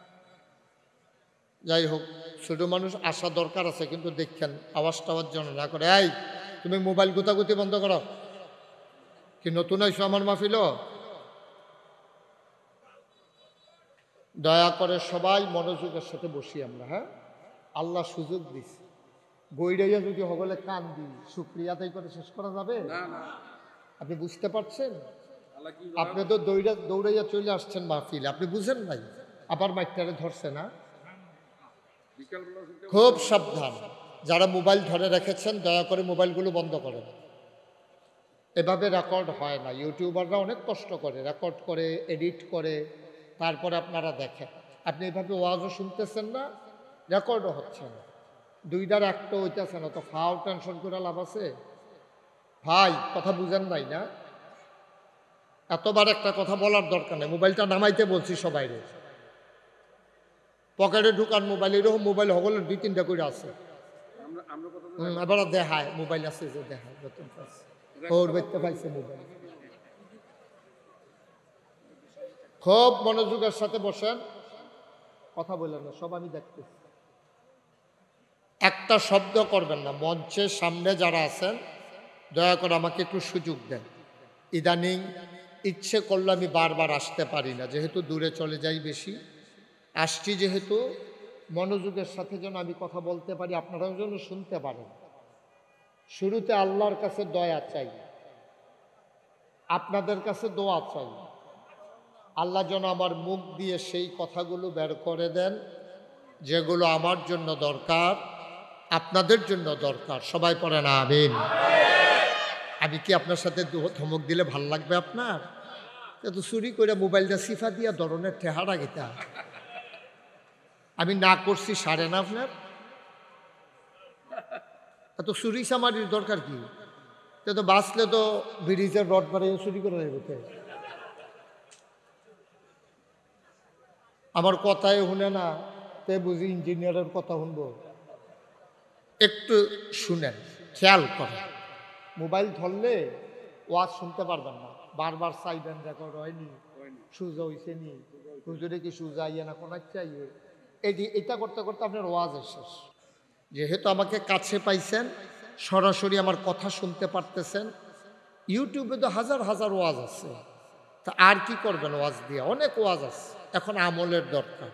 যাই হোক, ছোট মানুষ আসা দরকার আছে, কিন্তু দেখছেন আওয়াজ টাওয়াজ যেন না করে। এই তুমি মোবাইল গুতাগুতি বন্ধ করো। কি নতুন আইসো আমার মাহফিল? দয়া করে সবাই মনোযোগের সাথে বসি আমরা। হ্যাঁ, আল্লাহ সুযোগ দিস, বইরাইয়া যদি হগলে কান দিই, শুক্রিয়া আদায় করে শেষ করা যাবে? আপনি বুঝতে পারছেন? আপনি তো দৌড়াইয়া চলে আসছেন মাহফিল, আপনি বুঝেন নাই, আবার মাইকটারে ধরছে না। খুব সাবধান, যারা মোবাইল ধরে রেখেছেন দয়া করে মোবাইলগুলো বন্ধ করেন। এভাবে রেকর্ড হয় না। ইউটিউবাররা অনেক কষ্ট করে, রেকর্ড করে, এডিট করে, তারপরে আপনারা দেখেন। আপনি এভাবে ওয়াজও শুনতেছেন না, রেকর্ডও হচ্ছে না, দুইটার একটা হইতেছে না, তো ফাও টেনশন করে লাভ আছে? ভাই কথা বুঝেন নাই না? এতবার একটা কথা বলার দরকার নেই। মোবাইলটা নামাইতে বলছি সবাই রে, পকেটে ঢুকান মোবাইল। এরকম মোবাইল হগলের 2-3টা করে আছে, এবার দেখায় মোবাইল আছে, যে দেখায় নতুন ওর দেখতে পাইছে মোবাইল। খুব মনোযোগের সাথে বসেন, কথা বললেন না, সব আমি দেখতেছি। একটা শব্দ করবেন না। মঞ্চের সামনে যারা আছেন দয়া করে আমাকে একটু সুযোগ দেন। ইদানিং ইচ্ছে করলে আমি বারবার আসতে পারি না, যেহেতু দূরে চলে যাই বেশি। আসছি যেহেতু, মনোযোগের সাথে যেন আমি কথা বলতে পারি, আপনারাও যেন শুনতে পারেন। শুরুতে আল্লাহর কাছে দয়া চাই, আপনাদের কাছে দোয়া চাই। আল্লাহ যেন আমার মুখ দিয়ে সেই কথাগুলো বের করে দেন যেগুলো আমার জন্য দরকার, আপনাদের জন্য দরকার। সবাই পড়েন আমিন। আমি কি আপনার সাথে ধমক দিলে ভাল লাগবে আপনার? এত চুরি করে মোবাইলটা সিফা দিয়া ধরনের ঠেহারা গীতা আমি না করছি সারে না আপনার? এত চুরি সামারির দরকার কি? তো বাঁচলে তো ব্রিজের রড বাড়াইয়া চুরি করে নেবে। আমার কথাই শুনে না, তে বুঝি ইঞ্জিনিয়ারের কথা শুনবো? একটু শুনেন, খেয়াল করেন। মোবাইল ধরলে ওয়াজ শুনতে পারবেন না, বারবার চাইবেন রেকর্ড হয়নি, সুজা হয়েছে নি, হুজুরে কি সুজা ইয়ে না কোন চাইয়ে, এটা করতে করতে আপনার ওয়াজ শেষ। যেহেতু আমাকে কাছে পাইছেন, সরাসরি আমার কথা শুনতে পারতেছেন, ইউটিউবে তো হাজার হাজার ওয়াজ আছে, তা আর কি করবেন ওয়াজ দিয়ে? অনেক ওয়াজ আছে, এখন আমলের দরকার।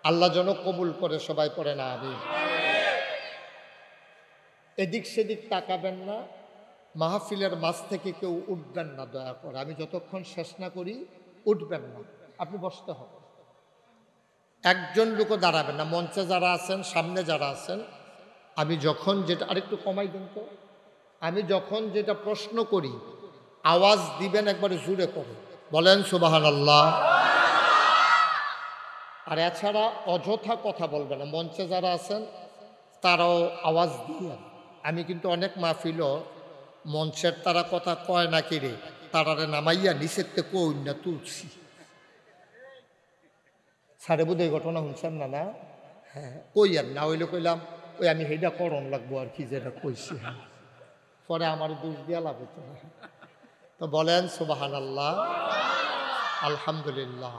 আল্লাহ যেন কবুল করে, সবাই পড়ে না আমিন। এদিক সেদিক তাকাবেন না, মাহফিলের মাঝ থেকে কেউ উঠবেন না দয়া করে। আমি যতক্ষণ শেষ না করি উঠবেন না, আপনি বসতে হবে। একজন লোকও দাঁড়াবেন না। মঞ্চে যারা আছেন, সামনে যারা আছেন, আমি যখন যেটা, আরেকটু কমাই দিন তো, আমি যখন যেটা প্রশ্ন করি আওয়াজ দিবেন একবারে জুড়ে করে, বলেন সুবহানাল্লাহ। আর এছাড়া অযথা কথা বলবেন না। মঞ্চে যারা আছেন তারাও আওয়াজ দিয়ে। আমি কিন্তু অনেক মাহফিলও মঞ্চের তারা কথা কয় না কিরে, তারারে নামাইয়া নিচের থেকে কই না তুলছি। সারে বোধ এই ঘটনা শুনছেন না? না হ্যাঁ কই আর না হইলে কইলাম ওই আমি সেইটা করণ লাগবো আর কি যেটা কইছি। হ্যাঁ পরে আমার দোষ দিয়া লাভ হতো না। তো বলেন সুবহানাল্লাহ, আলহামদুলিল্লাহ,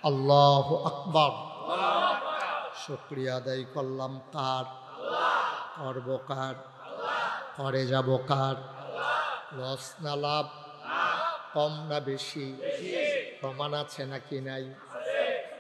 আল্লাহু আকবার। শুকরিয়া আদায় করলাম কার? করব কার? করে যাব কার? লস না লাভ? কম না বেশি? প্রমাণ আছে নাকি নাই?